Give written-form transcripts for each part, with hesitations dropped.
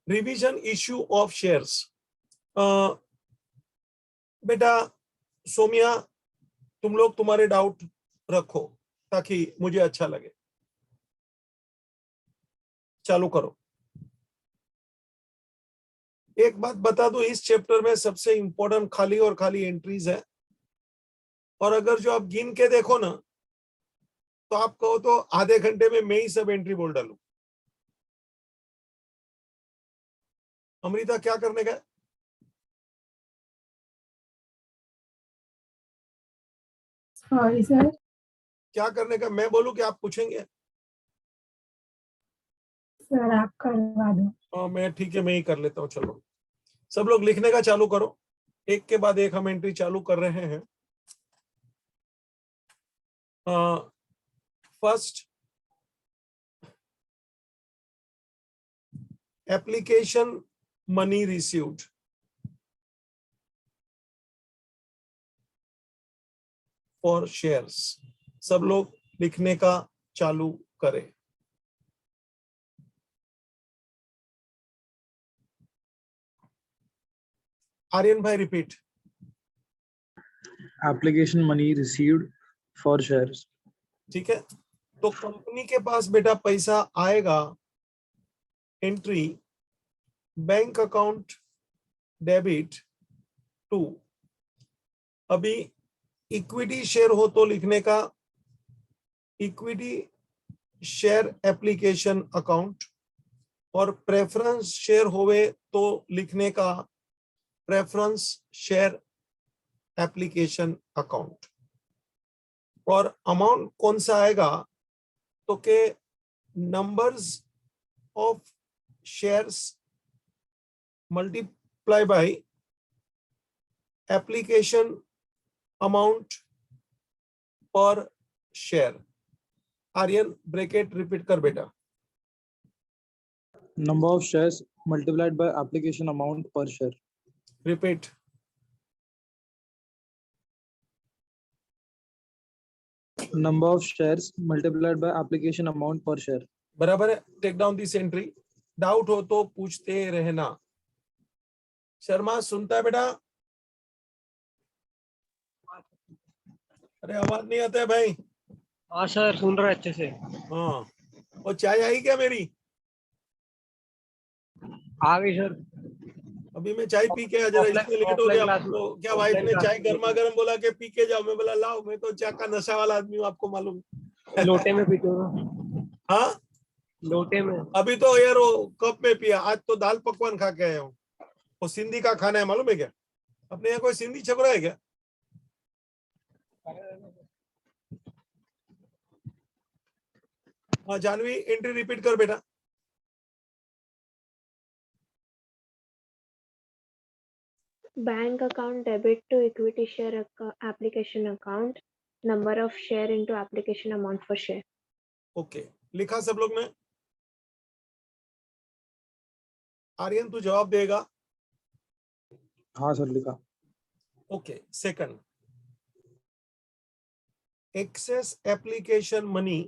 Revision issue of shares. बेटा सोमिया, तुम लोग तुम्हारे डाउट रखो ताकि मुझे अच्छा लगे। चालू करो। एक बात बता दो, इस चैप्टर में सबसे इंपॉर्टेंट खाली और खाली एंट्रीज है, और अगर जो आप गिन के देखो ना तो आप कहो तो आधे घंटे में मैं ही सब एंट्री बोल डालू। अमृता क्या करने का? Sorry sir. क्या करने का मैं बोलूं कि आप पूछेंगे? सर आप करवा दो। हाँ मैं ठीक है, मैं ही कर लेता हूँ। चलो सब लोग लिखने का चालू करो, एक के बाद एक हम एंट्री चालू कर रहे हैं। First, application money received. For shares. सब लोग लिखने का चालू करें। आर्यन भाई repeat. Application money received for shares. ठीक है, तो कंपनी के पास बेटा पैसा आएगा, entry bank account debit to. अभी इक्विटी शेयर हो तो लिखने का इक्विटी शेयर एप्लीकेशन अकाउंट, और प्रेफरेंस शेयर होवे तो लिखने का प्रेफरेंस शेयर एप्लीकेशन अकाउंट। और अमाउंट कौन सा आएगा तो के numbers of shares multiply by application amount पर शेयर। आर्यन ब्रैकेट रिपीट कर बेटा। Number of shares multiplied by application amount per share. Repeat. Number of shares multiplied by application amount per share. बराबर है। Take down this entry. Doubt हो तो पूछते रहना। शर्मा सुनता है बेटा? अरे आवाज नहीं आता है भाई। हाँ सर सुन रहा है अच्छे से। हाँ, और चाय आई क्या मेरी? आ गई सर। अभी मैं चाय पी के जरा इसलिए लेट हो गया। तो क्या वाइफ ने चाय गर्मा गर्म बोला के पी के जाओ, मैं बोला लाओ, मैं तो चाय का नशा वाला आदमी हूँ, आपको मालूम। लोटे में पीते हो ना? हाँ लोटे में। अभी तो यार वो कप में पिया। आज तो दाल पकवान खा के आया हूँ। वो सिंधी का खाना है, मालूम है क्या? अपने यहाँ कोई सिंधी छपरा है क्या? हाँ जानवी एंट्री रिपीट कर बेटा। Bank account debit to equity share application account. Number of share into application amount for share. Okay, लिखा सब लोग ने? आर्यन तू जवाब देगा? हाँ सर लिखा। Okay, second, excess application money,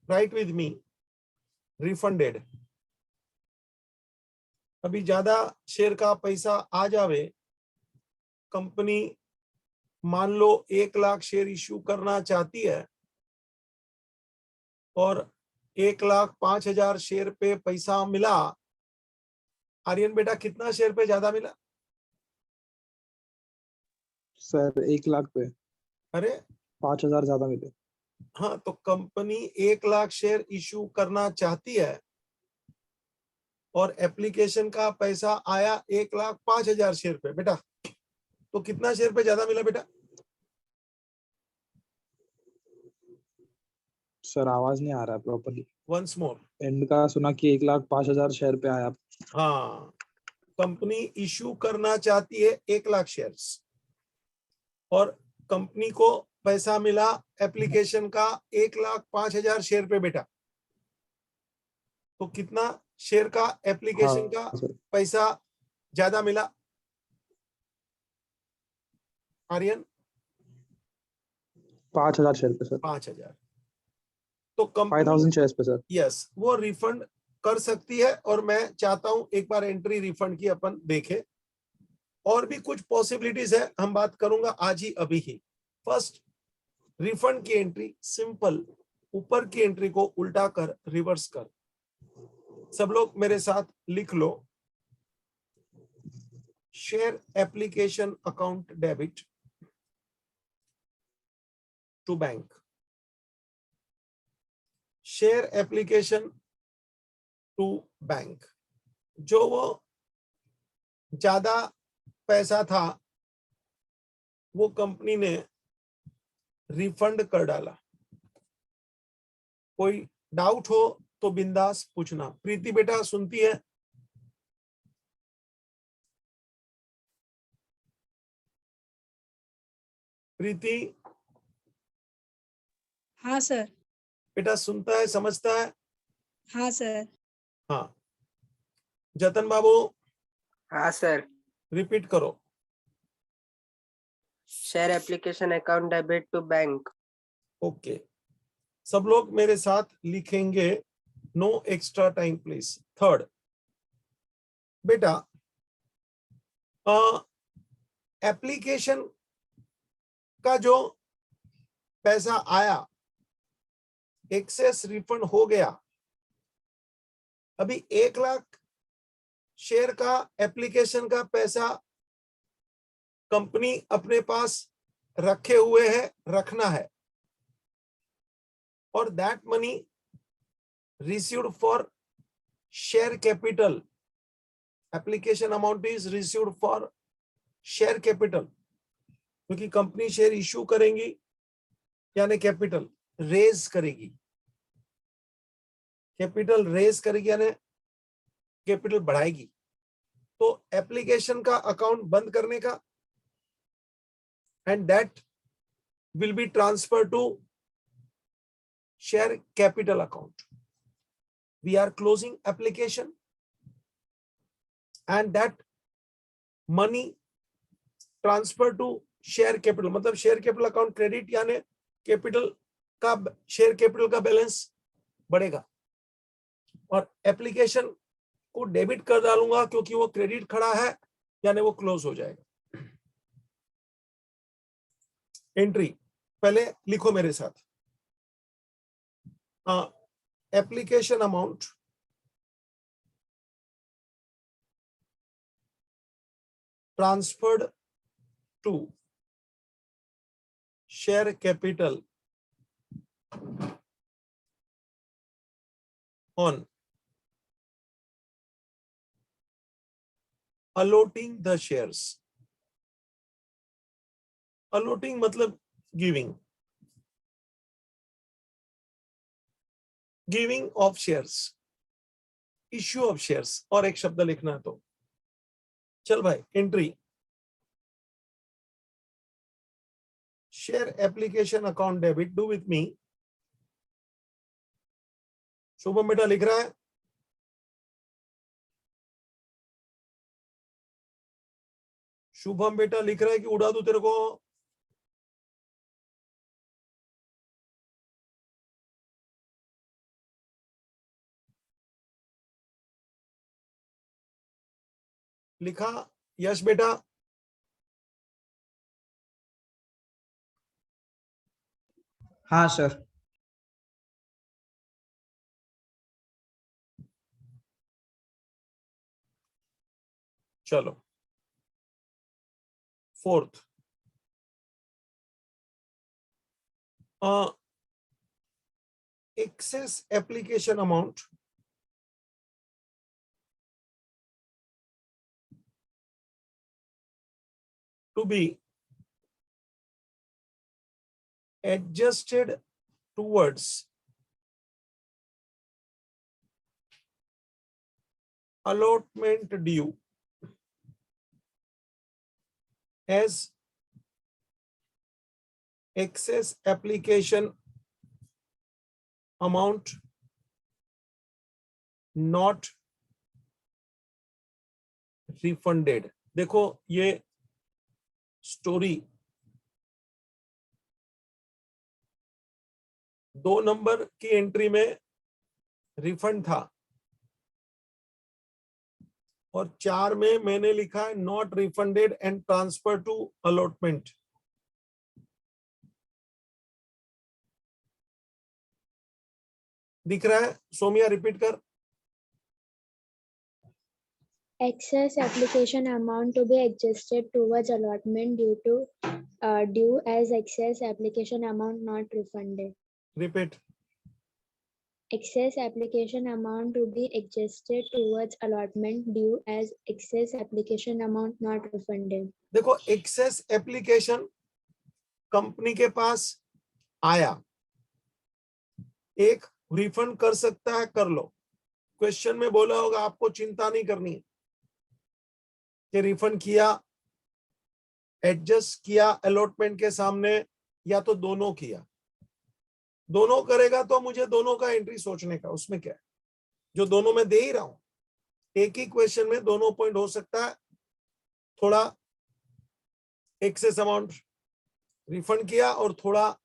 write with me, refunded। अभी ज्यादा शेयर का पैसा आ जावे, कंपनी मान लो 1 लाख शेयर इश्यू करना चाहती है और 1,05,000 शेयर पे पैसा मिला। आर्यन बेटा कितना शेयर पे ज्यादा मिला? सर 1 लाख पे अरे 5,000 ज्यादा मिले। हाँ, तो कंपनी 1 लाख शेयर इश्यू करना चाहती है और एप्लीकेशन का पैसा आया 1,05,000 शेयर पे बेटा, तो कितना शेयर पे ज्यादा मिला बेटा? सर आवाज नहीं आ रहा है प्रॉपर्ली। Once more. एंड का सुना कि 1,05,000 शेयर पे आया। हाँ, कंपनी इश्यू करना चाहती है 1 लाख शेयर्स और कंपनी को पैसा मिला एप्लीकेशन का 1,05,000 शेयर पे बेटा, तो कितना शेयर का एप्लीकेशन का पैसा ज्यादा मिला? आर्यन 5,000 शेयर पे सर। 5,000। तो कंपनी 5,000 शेयर्स पे सर। यस, वो रिफंड कर सकती है और मैं चाहता हूं एक बार एंट्री रिफंड की अपन देखें। और भी कुछ पॉसिबिलिटीज है, हम बात करूंगा आज ही अभी ही। फर्स्ट, रिफंड की एंट्री सिंपल, ऊपर की एंट्री को उल्टा कर रिवर्स कर। सब लोग मेरे साथ लिख लो, share application account debit to bank, share application to bank. जो वो ज्यादा पैसा था वो कंपनी ने रिफंड कर डाला। कोई डाउट हो तो बिंदास पूछना। प्रीति बेटा सुनती है? प्रीति हाँ सर। बेटा सुनता है, समझता है? हाँ सर। हाँ। जतन बाबू हाँ सर। रिपीट करो। Share application account debit to bank. Okay, सब लोग मेरे साथ लिखेंगे, no extra time please. Third, बेटा एप्लीकेशन का जो पैसा आया, एक्सेस रिफंड हो गया। अभी 1 लाख शेयर का एप्लीकेशन का पैसा कंपनी अपने पास रखे हुए है, रखना है। और that money received for share capital, application amount is received for share capital, क्योंकि कंपनी शेयर इश्यू करेंगी यानी कैपिटल रेज करेगी। कैपिटल रेज करेगी यानी कैपिटल बढ़ाएगी। तो एप्लीकेशन का अकाउंट बंद करने का, and that will be transfer to share capital account. We are closing application and that money transfer to share capital, मतलब शेयर कैपिटल अकाउंट क्रेडिट यानी कैपिटल का, शेयर कैपिटल का बैलेंस बढ़ेगा। और एप्लीकेशन को डेबिट कर डालूंगा क्योंकि वो क्रेडिट खड़ा है यानी वो क्लोज हो जाएगा। एंट्री पहले लिखो मेरे साथ। Application amount transferred to share capital on allotting the shares। allotting मतलब giving, giving of shares, issue of shares। और एक शब्द लिखना है तो चल भाई। Entry share application account debit, do with me. Shubham बेटा लिख रहा है? शुभम बेटा लिख रहा है कि उड़ा दूं तेरे को? लिखा यश बेटा? हाँ सर। चलो fourth, excess application amount to be adjusted towards allotment due as excess application amount not refunded। देखो ये स्टोरी 2 नंबर की एंट्री में रिफंड था, और 4 में मैंने लिखा है not refunded and transfer to allotment. दिख रहा है? सोमिया रिपीट कर। Excess application amount to be adjusted towards allotment due as excess application amount not refunded. Repeat. Excess application amount to be adjusted towards allotment due as excess application amount not refunded. देखो, excess application company के पास आया, एक refund कर सकता है, कर लो। Question में बोला होगा आपको चिंता नहीं करनी है कि रिफंड किया, एडजस्ट किया अलॉटमेंट के सामने, या तो दोनों किया। दोनों करेगा तो मुझे दोनों का एंट्री सोचने का, उसमें क्या है, जो दोनों में दे ही रहा हूं। एक ही क्वेश्चन में दोनों पॉइंट हो सकता है। थोड़ा एक्सेस अमाउंट रिफंड किया और थोड़ा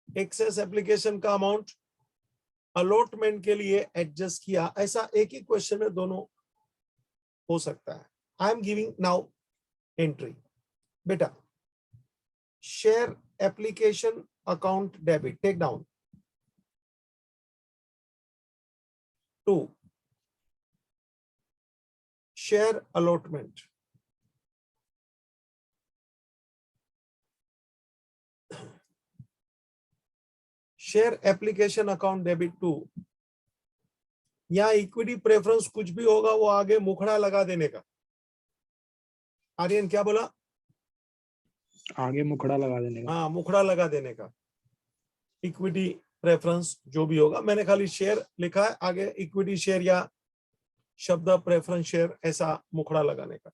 एक्सेस एप्लीकेशन का अमाउंट अलॉटमेंट के लिए एडजस्ट किया, ऐसा एक ही क्वेश्चन में दोनों हो सकता है। I am giving now entry. बेटा, share application account debit, take down 2, share allotment, share application account debit 2। या इक्विटी प्रेफरेंस कुछ भी होगा वो आगे मुखड़ा लगा देने का। आर्यन क्या बोला? आगे मुखड़ा लगा देने का। हाँ, मुखड़ा लगा देने का। इक्विटी प्रेफरेंस जो भी होगा, मैंने खाली शेयर लिखा है, आगे इक्विटी शेयर या शब्द प्रेफरेंस शेयर, ऐसा मुखड़ा लगाने का।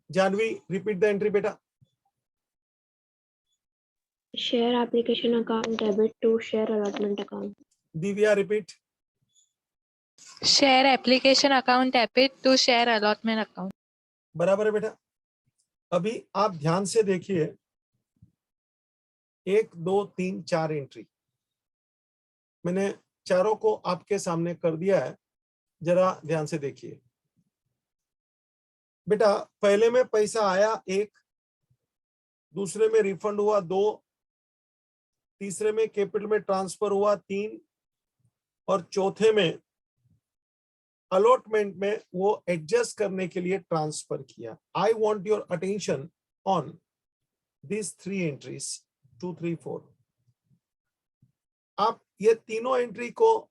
जानवी, रिपीट द एंट्री बेटा। Share application account debit to share allotment account. Divya, repeat. Share application account debit to share allotment account. बराबर है बेटा। अभी आप ध्यान से देखिए, 1 2 3 4 एंट्री मैंने चारों को आपके सामने कर दिया है, जरा ध्यान से देखिए। बेटा, पहले में पैसा आया 1, दूसरे में रिफंड हुआ 2, तीसरे में कैपिटल में ट्रांसफर हुआ 3, और चौथे में अलॉटमेंट में वो एडजस्ट करने के लिए ट्रांसफर किया। I want your attention on this 3 entries 2 3 4। आप ये तीनों एंट्री को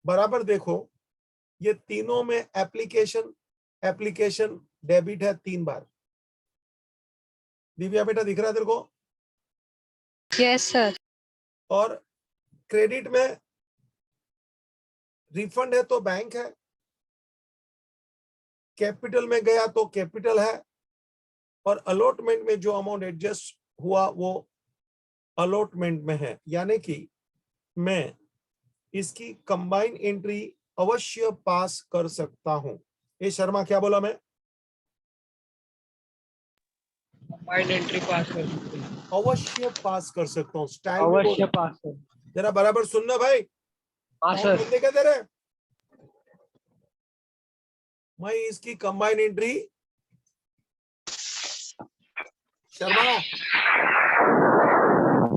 बराबर देखो। ये तीनों में एप्लीकेशन डेबिट है 3 बार। दिव्या बेटा, दिख रहा है तेरे को? Yes, sir. और क्रेडिट में रिफंड है तो बैंक है, कैपिटल में गया तो कैपिटल है, और अलॉटमेंट में जो अमाउंट एडजस्ट हुआ वो अलॉटमेंट में है। यानी कि मैं इसकी कंबाइन एंट्री अवश्य पास कर सकता हूं। ए शर्मा, क्या बोला मैं? कंबाइंड एंट्री पास कर सकते हैं। अवश्य पास कर सकता हूँ। स्टाइल में अवश्य बोल। पास कर। जरा बराबर सुनना भाई। हाँ कौन सर। बंदे क्या दे रहे? मैं इसकी कंबाइन एंट्री, शर्मा,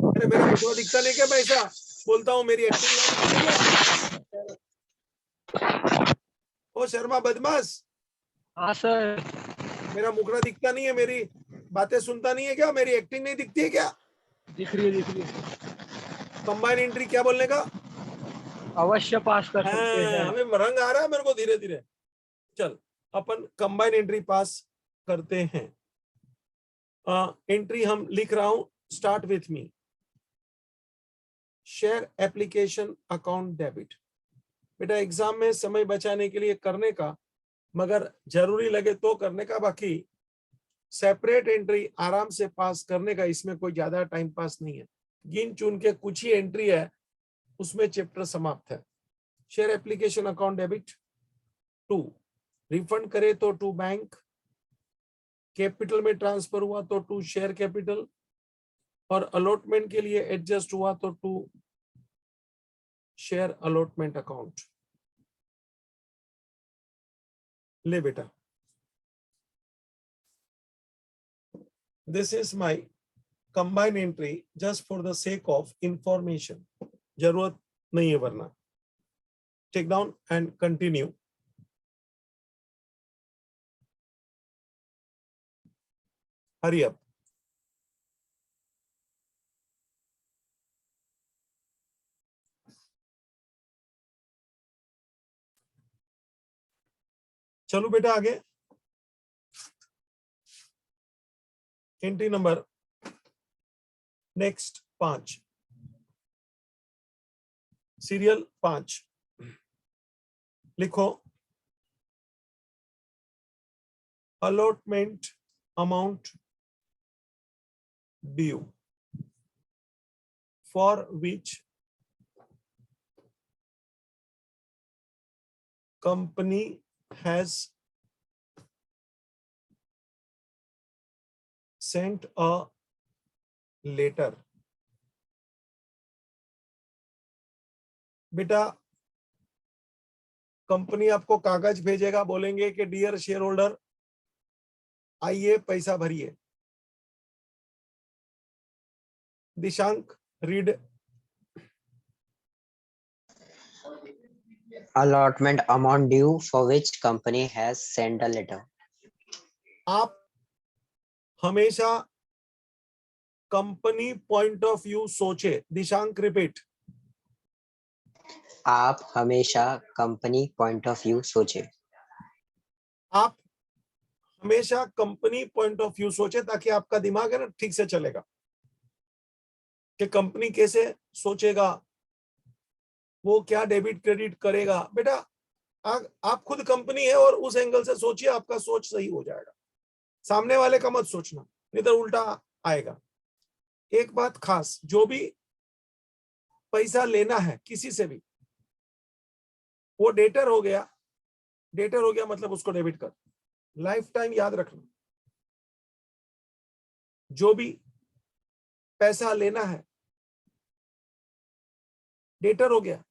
अरे मेरा मुखड़ा दिखता नहीं क्या? मैं ऐसा बोलता हूँ, मेरी एक्टिंग। ओ शर्मा बदमाश, हाँ सर। मेरा मुखड़ा दिखता नहीं है, मेरी बातें सुनता नहीं है क्या? मेरी एक्टिंग नहीं दिखती है क्या? दिख रही है, दिख रही है। कंबाइन एंट्री क्या बोलने का? अवश्य पास कर सकते हैं। हमें रंग आ रहा है मेरे को धीरे धीरे। चल, अपन कंबाइन एंट्री पास करते हैं। एंट्री हम लिख रहा हूं, start with me. Share application account debit. बेटा, एग्जाम में समय बचाने के लिए करने का, मगर जरूरी लगे तो करने का, बाकी सेपरेट एंट्री आराम से पास करने का। इसमें कोई ज्यादा टाइम पास नहीं है। गिन चुन के कुछ ही एंट्री है, उसमें चैप्टर समाप्त है। Share application account debit 2, refund करे तो टू बैंक, कैपिटल में ट्रांसफर हुआ तो टू शेयर कैपिटल, और अलॉटमेंट के लिए एडजस्ट हुआ तो टू शेयर अलॉटमेंट अकाउंट। ले बेटा, this is my combine entry just for the sake of information, जरूरत नहीं है वरना। Take down and continue. Hurry up. चलो बेटा आगे। एंट्री नंबर नेक्स्ट 5, सीरियल 5 लिखो। Allotment amount due for which company has sent a letter। बेटा company आपको कागज भेजेगा, बोलेंगे कि डियर शेयर होल्डर आइए पैसा भरिए। Dishank read. Allotment amount due for which company has sent a letter। आप हमेशा कंपनी पॉइंट ऑफ व्यू सोचे। दिशांक रिपीट। आप हमेशा कंपनी पॉइंट ऑफ व्यू सोचे। आप हमेशा कंपनी पॉइंट ऑफ व्यू सोचे, ताकि आपका दिमाग है ना ठीक से चलेगा कि कंपनी कैसे सोचेगा, वो क्या डेबिट क्रेडिट करेगा। बेटा आप खुद कंपनी है और उस एंगल से सोचिए, आपका सोच सही हो जाएगा। सामने वाले का मत सोचना, नहीं तो उल्टा आएगा। एक बात खास, जो भी पैसा लेना है किसी से भी, वो डेटर हो गया। डेटर हो गया मतलब उसको डेबिट कर। लाइफ टाइम याद रखना, जो भी पैसा लेना है डेटर हो गया,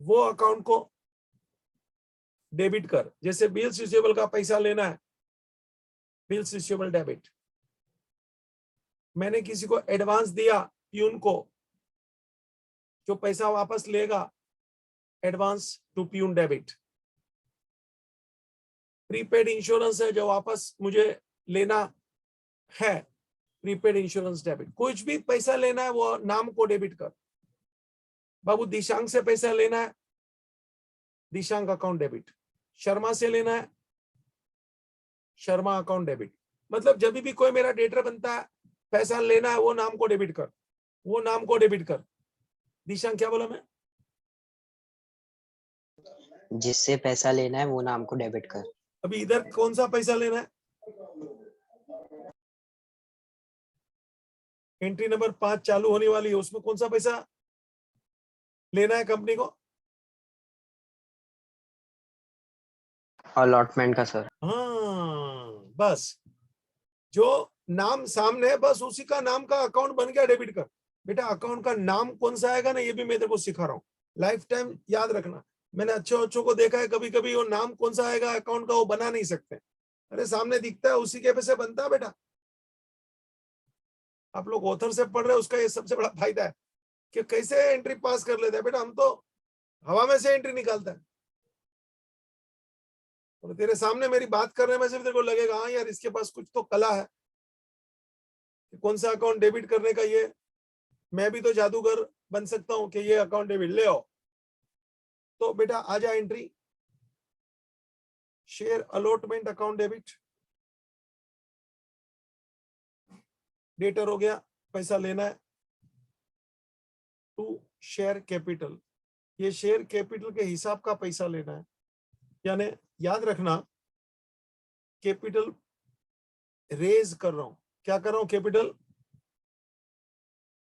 वो अकाउंट को डेबिट कर। जैसे बिल्स रिसीवेबल का पैसा लेना है, बिल्स रिसीवेबल डेबिट। मैंने किसी को एडवांस दिया, प्यून को, जो पैसा वापस लेगा, advance to peon debit. Prepaid insurance है जो वापस मुझे लेना है, प्रीपेड इंश्योरेंस डेबिट। कुछ भी पैसा लेना है वो नाम को डेबिट कर। बाबू दिशांक से पैसा लेना है, दिशांक अकाउंट डेबिट। शर्मा से लेना है, शर्मा अकाउंट डेबिट। मतलब जब भी कोई मेरा डेटर बनता है, पैसा लेना है, वो नाम को डेबिट कर, वो नाम को डेबिट कर। दिशांक क्या बोला मैं? जिससे पैसा लेना है वो नाम को डेबिट कर। अभी इधर कौन सा पैसा लेना है? एंट्री नंबर 5 चालू होने वाली है, उसमें कौन सा पैसा लेना है कंपनी को? अलॉटमेंट का सर। हाँ बस, जो नाम सामने है बस उसी का नाम का अकाउंट बन गया, डेबिट कर। बेटा अकाउंट का नाम कौन सा आएगा ना, ये भी मैं तेरे को सिखा रहा हूँ। लाइफ टाइम याद रखना। मैंने अच्छों को देखा है, कभी कभी वो नाम कौन सा आएगा अकाउंट का वो बना नहीं सकते। अरे सामने दिखता है उसी के पैसे बनता है बेटा। आप लोग ऑथर से पढ़ रहे हो, उसका ये सबसे बड़ा फायदा है कि कैसे एंट्री पास कर लेते हैं। बेटा हम तो हवा में से एंट्री निकालते हैं, और तेरे सामने मेरी बात करने में से भी तेरे को लगेगा हाँ यार इसके पास कुछ तो कला है, कौन सा अकाउंट डेबिट करने का। ये मैं भी तो जादूगर बन सकता हूं कि ये अकाउंट डेबिट ले आओ। तो बेटा आ जा entry, share allotment account debit. Debtor हो गया, पैसा लेना है। टू शेयर कैपिटल, ये शेयर कैपिटल के हिसाब का पैसा लेना है। यानी याद रखना, कैपिटल रेज कर रहा हूं। क्या कर रहा हूं? कैपिटल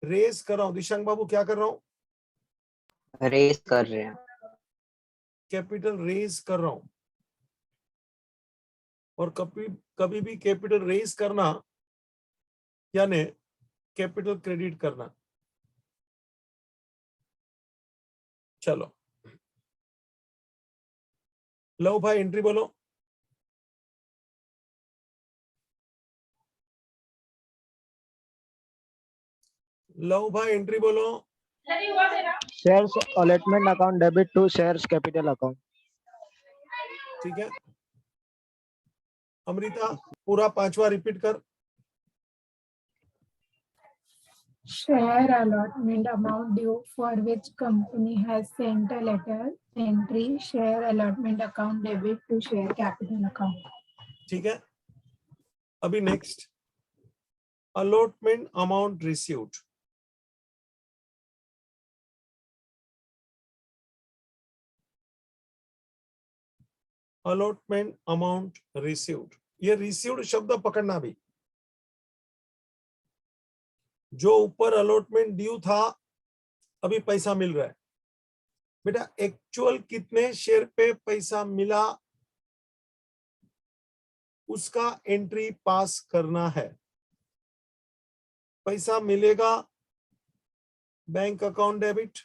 रेज कर रहा हूं। दिशांक बाबू क्या कर रहा हूं? रेस कर रहे हैं। कैपिटल रेज कर रहा हूं। और कभी भी कैपिटल रेज करना यानी कैपिटल क्रेडिट करना। चलो लव भाई एंट्री बोलो। लव भाई एंट्री बोलो। Shares allotment account debit to shares capital account. ठीक है, अमृता पूरा 5वां रिपीट कर। Share allotment amount due for which company has sent a letter. Entry share allotment account debit to share capital account. ठीक है, अभी next allotment amount received. Allotment amount received, ये received शब्द पकड़ना भी। जो ऊपर अलॉटमेंट ड्यू था अभी पैसा मिल रहा है, बेटा एक्चुअल कितने शेयर पे पैसा मिला उसका एंट्री पास करना है। पैसा मिलेगा bank account debit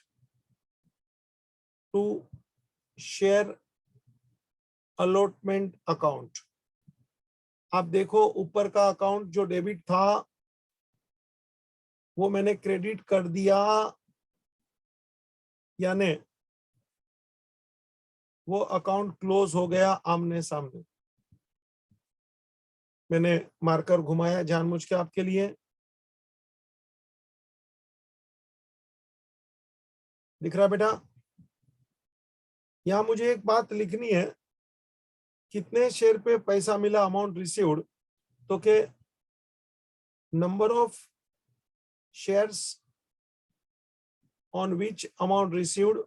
to share allotment account. आप देखो ऊपर का अकाउंट जो डेबिट था वो मैंने क्रेडिट कर दिया, यानी वो अकाउंट क्लोज हो गया आमने सामने। मैंने मार्कर घुमाया जानबूझ के आपके लिए, दिख रहा बेटा? यहां मुझे एक बात लिखनी है, कितने शेयर पे पैसा मिला अमाउंट रिसीव्ड, तो के number of shares on which amount received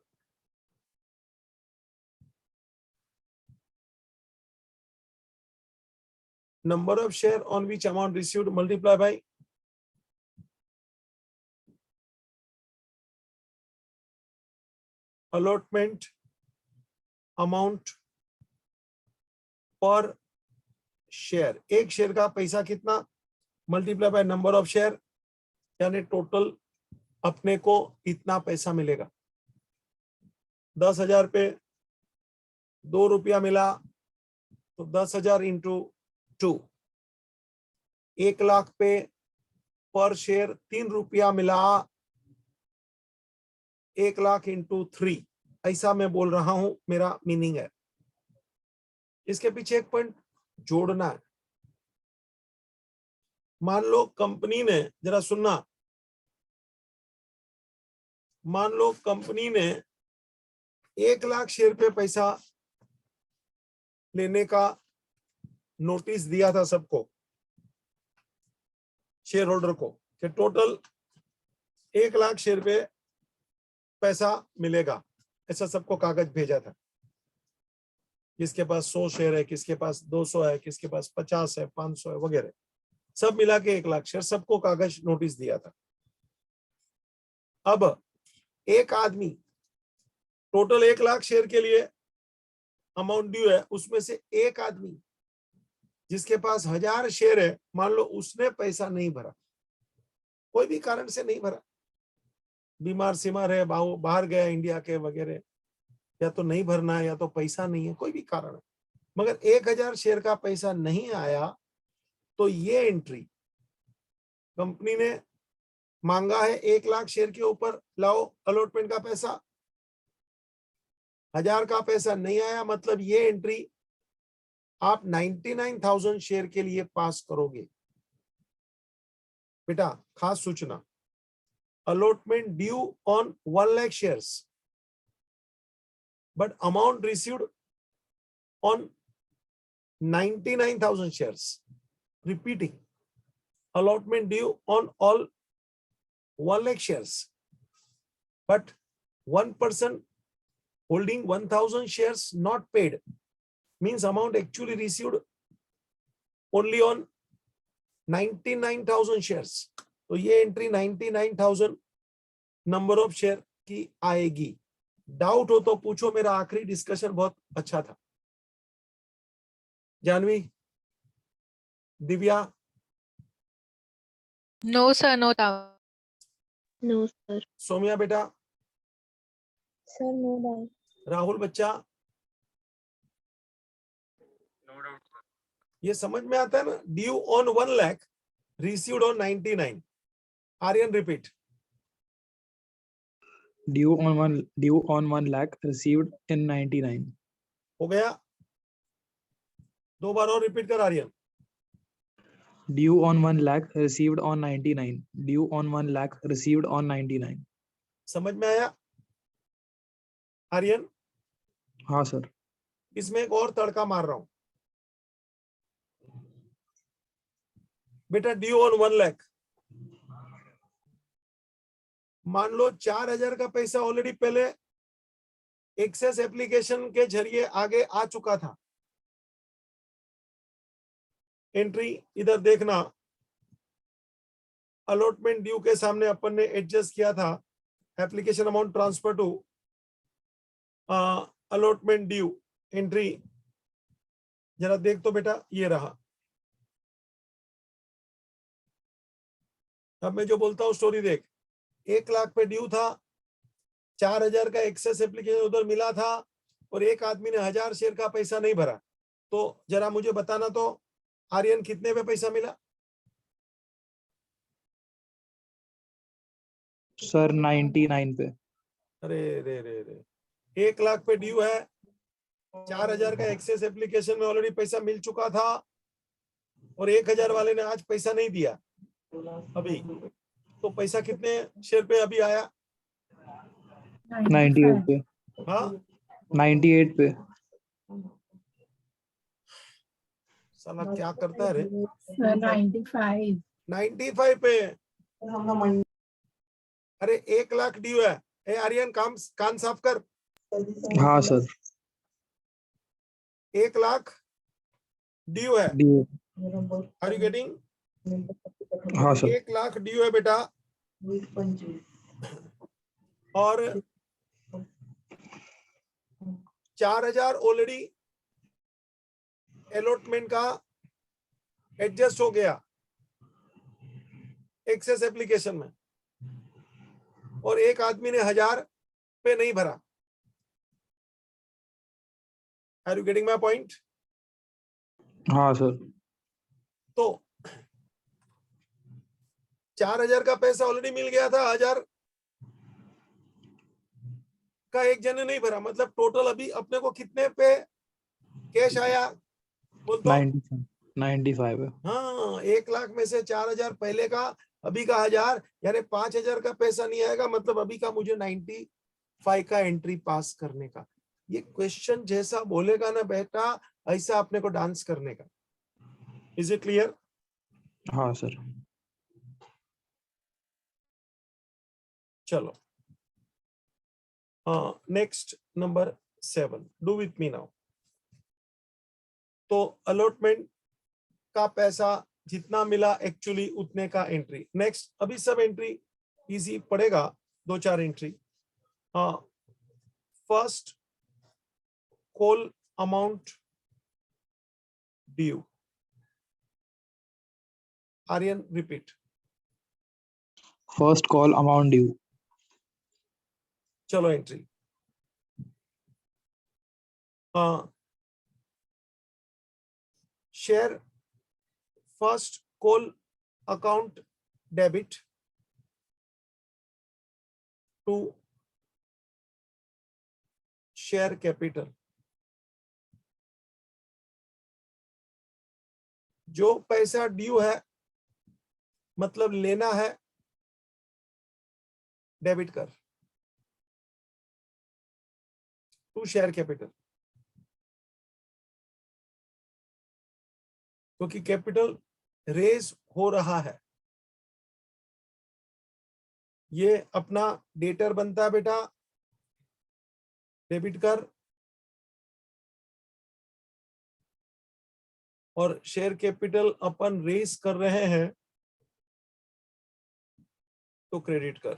number of share on which amount received multiply by allotment amount per share। एक शेयर का पैसा कितना multiply by number of share, यानी टोटल अपने को इतना पैसा मिलेगा। 10,000 पे 2 रुपया मिला तो 10,000 इंटू 2। 1 लाख पे पर शेयर 3 रुपया मिला, 1 लाख इंटू 3। ऐसा मैं बोल रहा हूं, मेरा मीनिंग है। इसके पीछे एक पॉइंट जोड़ना है। मान लो कंपनी ने, जरा सुनना, मान लो कंपनी ने 1 लाख शेयर पे पैसा लेने का नोटिस दिया था सबको, शेयर होल्डर को, कि टोटल 1 लाख शेयर पे पैसा मिलेगा। ऐसा सबको कागज भेजा था। किसके पास 100 शेयर है, किसके पास 200 है, किसके पास 50 है, 500 है वगैरह, सब मिला के 1 लाख शेयर, सबको कागज नोटिस दिया था। अब एक आदमी टोटल 1 लाख शेयर के लिए अमाउंट ड्यू है, उसमें से एक आदमी जिसके पास 1000 शेयर है, मान लो उसने पैसा नहीं भरा, कोई भी कारण से नहीं भरा, बीमार सीमार है, बाहर गया इंडिया के वगैरह, या तो नहीं भरना है या तो पैसा नहीं है, कोई भी कारण है, मगर 1000 शेयर का पैसा नहीं आया, तो ये एंट्री कंपनी ने मांगा है 1 लाख शेयर के ऊपर, लाओ अलॉटमेंट का पैसा, 1000 का पैसा नहीं आया, मतलब ये एंट्री आप 99,000 शेयर के लिए पास करोगे। बेटा खास सूचना, allotment due on 1 lakh shares but amount received on 99,000 shares. Repeating, allotment due on all 1 lakh shares, but one person holding 1,000 shares not paid, means amount actually received only on 99,000 shares. तो ये entry 99,000 number of share की आएगी। Doubt हो तो पूछो, मेरा आखिरी discussion बहुत अच्छा था। Janvi, Divya, No, sir, no doubt. No, sir. सोमिया बेटा, Sir, no doubt. राहुल बच्चा, ये समझ में आता है ना? Due on 1 lakh, received on 99. Aryan repeat. Due on 1 lakh received in 99. हो गया? 2 बार और रिपीट कर Aryan. Due on 1 lakh received on 99. Due on 1 lakh received on 99. समझ में आया आर्यन? हाँ सर. इसमें एक और तड़का मार रहा हूं बेटा. ड्यू ऑन 1 लाख, मान लो 4,000 का पैसा ऑलरेडी पहले एक्सेस एप्लीकेशन के जरिए आगे आ चुका था. एंट्री इधर देखना, अलॉटमेंट ड्यू के सामने अपन ने एडजस्ट किया था application amount transfer to allotment due. Entry जरा देख तो बेटा, ये रहा. अब मैं जो बोलता हूं स्टोरी देख. 1 लाख पे ड्यू था, 4,000 का एक्सेस एप्लीकेशन उधर मिला था, और एक आदमी ने 1,000 शेयर का पैसा नहीं भरा. तो जरा मुझे बताना तो आर्यन, कितने पे पैसा मिला? सर 99 पे. अरे रे रे रे, 1 लाख पे ड्यू है, 4,000 का एक्सेस एप्लीकेशन में ऑलरेडी पैसा मिल चुका था, और 1,000 वाले ने आज पैसा नहीं दिया अभी. तो पैसा कितने शेयर पे अभी आया? 98 पे. हाँ, 98 पे. साला क्या करता है रे? Sir, 95. 95 पे. अरे 1 लाख ड्यू है. ए आर्यन, कान साफ कर. हाँ सर. 1 लाख ड्यू है. Due. Are you getting? हाँ सर. 1 लाख ड्यू है बेटा, और 4,000 ऑलरेडी अलॉटमेंट का एडजस्ट हो गया एक्सेस एप्लीकेशन में, और एक आदमी ने 1,000 पे नहीं भरा. Are you getting my point? हाँ सर. तो 4,000 का पैसा ऑलरेडी मिल गया था, 1,000 का एक जन ने नहीं भरा. मतलब टोटल अभी अपने को कितने पे कैश आया बोल तो? 95 है. हाँ, 1 लाख में से 4,000 पहले का, अभी का 1,000, यानी 5,000 का पैसा नहीं आएगा. मतलब अभी का मुझे 95 का एंट्री पास करने का. ये क्वेश्चन जैसा बोलेगा ना बेटा, ऐसा अपने को डांस करने का. Is it clear? हाँ सर. चलो, next number 7. Do with me now. तो अलॉटमेंट का पैसा जितना मिला एक्चुअली उतने का एंट्री. नेक्स्ट, अभी सब एंट्री इजी पड़ेगा, 2-4 entry. First, call amount due. Aryan repeat. First call amount due. चलो entry. Share first call account debit to share capital. जो पैसा ड्यू है, मतलब लेना है, डेबिट कर टू शेयर कैपिटल. क्योंकि कैपिटल रेज हो रहा है. ये अपना डेटर बनता है बेटा, डेबिट कर, और शेयर कैपिटल अपन रेज कर रहे हैं तो क्रेडिट कर.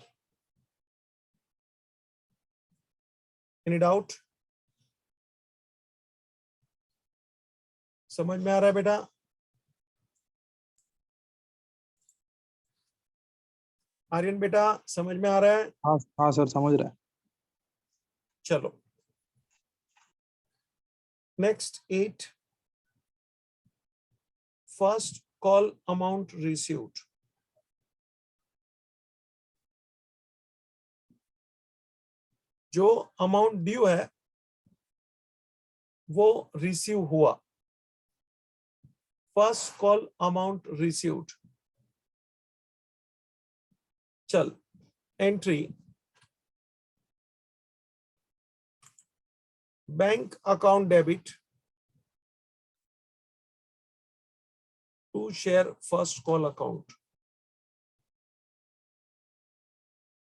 Any doubt? समझ में आ रहा है बेटा? आर्यन बेटा, समझ में आ रहा है? हाँ हाँ सर, समझ रहा है. चलो, next 8. First call amount received. जो अमाउंट ड्यू है वो रिसीव हुआ। First call amount received. चल entry bank account debit to share first call account.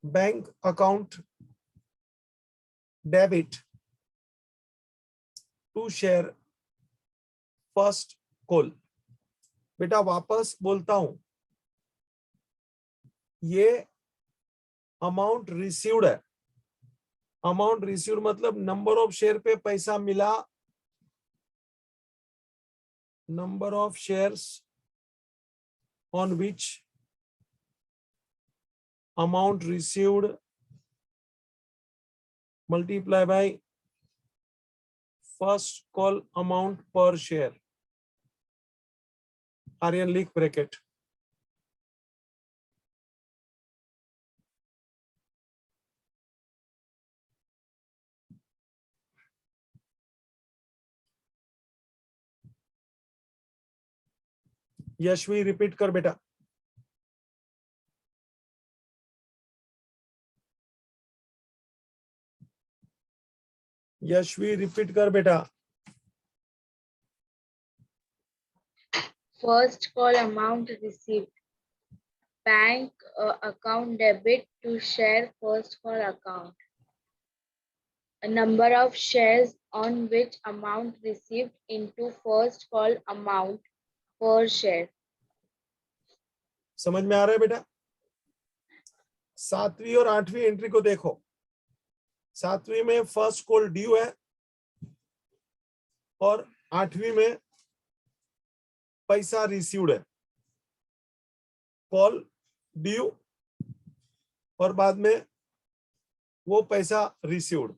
Bank account debit to share first call. बेटा वापस बोलता हूं, ये अमाउंट रिसीव्ड है। अमाउंट रिसीव्ड मतलब नंबर ऑफ शेयर पे पैसा मिला, number of shares on which amount received multiply by first call amount पर शेयर। आर्यन लिख ब्रैकेट। यशवी रिपीट कर बेटा। यशवी रिपीट कर बेटा। First call amount received. Bank account debit to share first call account. A number of shares on which amount received into first call amount per share. समझ में आ रहा है बेटा? 7वीं और 8वीं एंट्री को देखो। 7वीं में फर्स्ट कॉल ड्यू है और 8वीं में पैसा रिसीव्ड है। कॉल ड्यू और बाद में वो पैसा रिसीव्ड।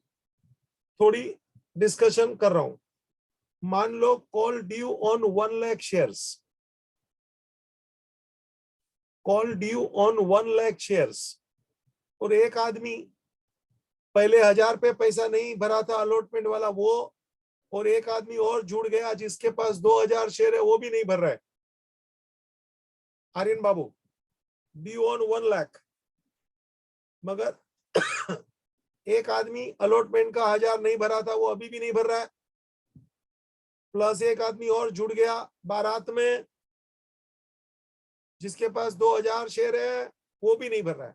थोड़ी डिस्कशन कर रहा हूं। मान लो call due on 1 lakh shares. Call due on 1 lakh shares और एक आदमी पहले 1000 पे पैसा नहीं भरा था अलॉटमेंट वाला वो, और एक आदमी और जुड़ गया जिसके पास 2000 शेयर है वो भी नहीं भर रहा है। आर्यन बाबू ड्यू ऑन 1 लाख, मगर एक आदमी अलॉटमेंट का 1000 नहीं भरा था वो अभी भी नहीं भर रहा है, प्लस एक आदमी और जुड़ गया बारात में जिसके पास 2000 शेयर है वो भी नहीं भर रहा है।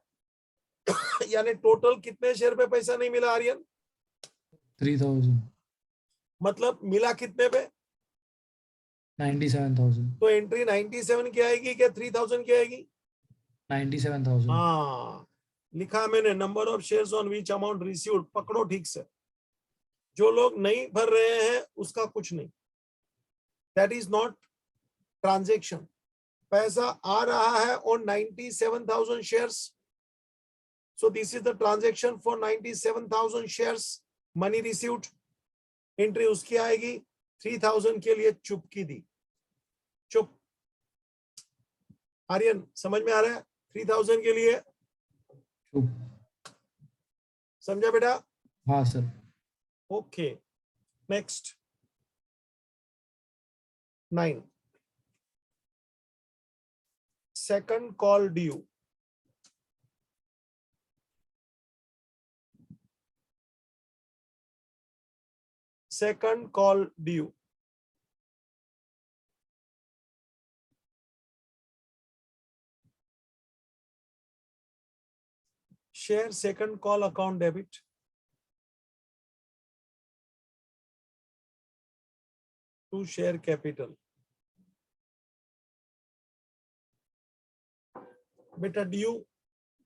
यानी टोटल कितने शेयर पे पैसा नहीं मिला आर्यन? 3000, मतलब मिला कितने पे? 97,000, तो एंट्री 97 की आएगी क्या 3000 की आएगी? 97,000। हाँ लिखा मैंने, number of shares on which amount received. पकड़ो ठीक से, जो लोग नहीं भर रहे हैं उसका कुछ नहीं, दैट इज नॉट ट्रांजैक्शन। पैसा आ रहा है on 97,000 shares, so this is the transaction for 97,000 shares, money received। Entry उसकी आएगी 3000 के लिए चुपकी दी। चुप। आर्यन समझ में आ रहा है? 3000 के लिए चुप। समझा बेटा? हाँ sir. Okay next 9 second call due. Second call due. Share second call account debit to share capital. बेटा ड्यू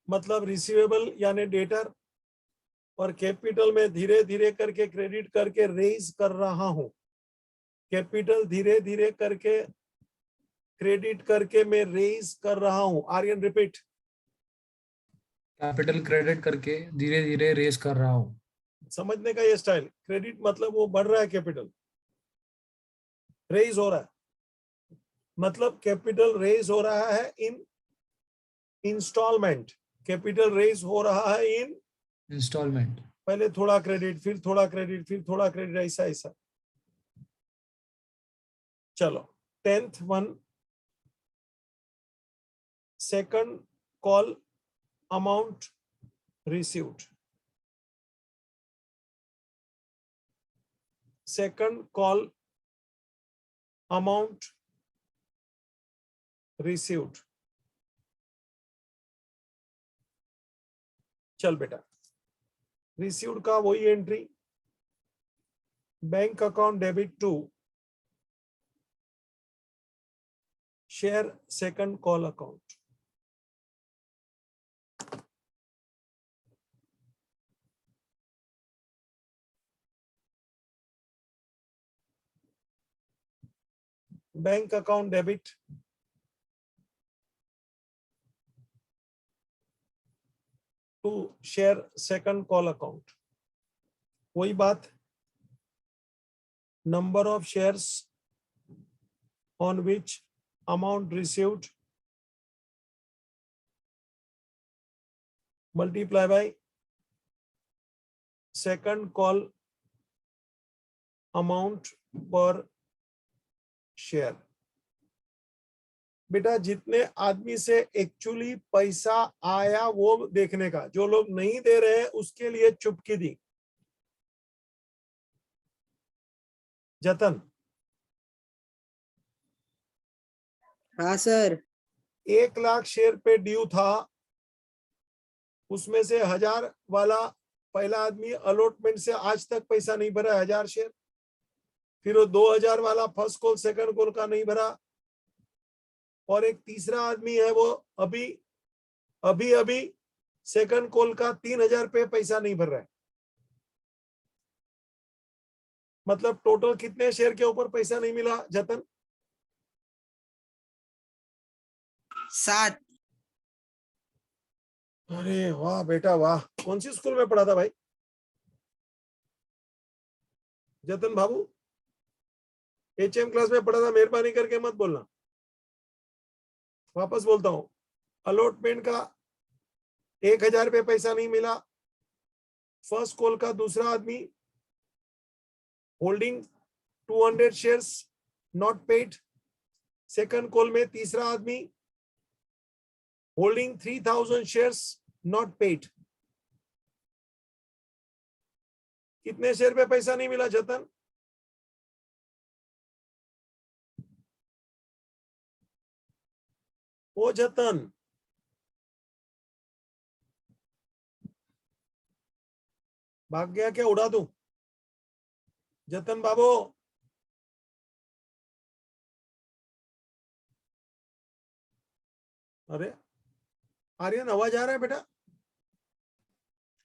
मतलब रिसीवेबल यानी डेटर, और कैपिटल में धीरे धीरे करके क्रेडिट करके रेज कर रहा हूं। कैपिटल धीरे धीरे करके क्रेडिट करके मैं रेज कर रहा हूं। आर्यन रिपीट। कैपिटल क्रेडिट करके धीरे धीरे रेस कर रहा हूँ। समझने का ये स्टाइल। क्रेडिट मतलब वो बढ़ रहा है, कैपिटल रेज हो रहा है। मतलब कैपिटल रेज हो रहा है इन इंस्टॉलमेंट, कैपिटल रेज हो रहा है इन इंस्टॉलमेंट। पहले थोड़ा क्रेडिट, फिर थोड़ा क्रेडिट, फिर थोड़ा क्रेडिट, ऐसा ऐसा। चलो 10th one, second call amount received, second call amount received. चल बेटा, रिसीव्ड का वही entry, bank account debit to share second call account. Bank account debit to share second call account. वही बात, number of shares on which amount received multiply by second call amount पर share. बेटा जितने आदमी से actually पैसा आया वो देखने का, जो लोग नहीं दे रहे हैं उसके लिए चुपकी दी। जतन, हाँ सर। 1 लाख शेयर पे ड्यू था, उसमें से 1000 वाला पहला आदमी अलॉटमेंट से आज तक पैसा नहीं भरा, 1000 शेयर। फिर वो 2000 वाला फर्स्ट कॉल सेकंड कॉल का नहीं भरा, और एक तीसरा आदमी है वो अभी सेकंड कॉल का 3000 पे पैसा नहीं भर रहा है। मतलब टोटल कितने शेयर के ऊपर पैसा नहीं मिला जतन? 7। अरे वाह बेटा वाह, कौन सी स्कूल में पढ़ा था भाई जतन बाबू? HM क्लास में पढ़ा था? मेहरबानी करके मत बोलना, वापस बोलता हूं। अलॉटमेंट का 1000 पे पैसा नहीं मिला, फर्स्ट कॉल का दूसरा आदमी holding 200 shares not paid, second call में तीसरा आदमी होल्डिंग 3000 शेयर्स नॉट पेड। कितने शेयर पे पैसा नहीं मिला जतन? ओ जतन, भाग गया क्या? उड़ा दूं जतन बाबू? अरे आर्यन, आवाज आ रहा है बेटा?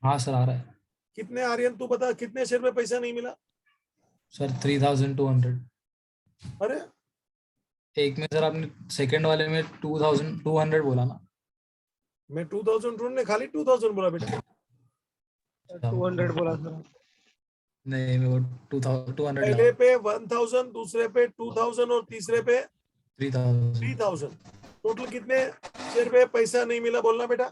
हाँ सर, आ रहा है कितने आर्यन तू बता, कितने शेयर पे पैसा नहीं मिला? सर। 3200। अरे एक में सर आपने सेकंड वाले में 2200 बोला ना? मैं 2000 ने खाली 2000 बोला बेटा। 200 बोला सर। नहीं, मैं वो 200 पहले पे 1000, दूसरे पे 2000 और तीसरे पे 3000। 3000। टोटल कितने शेयर पे पैसा नहीं मिला बोलना बेटा?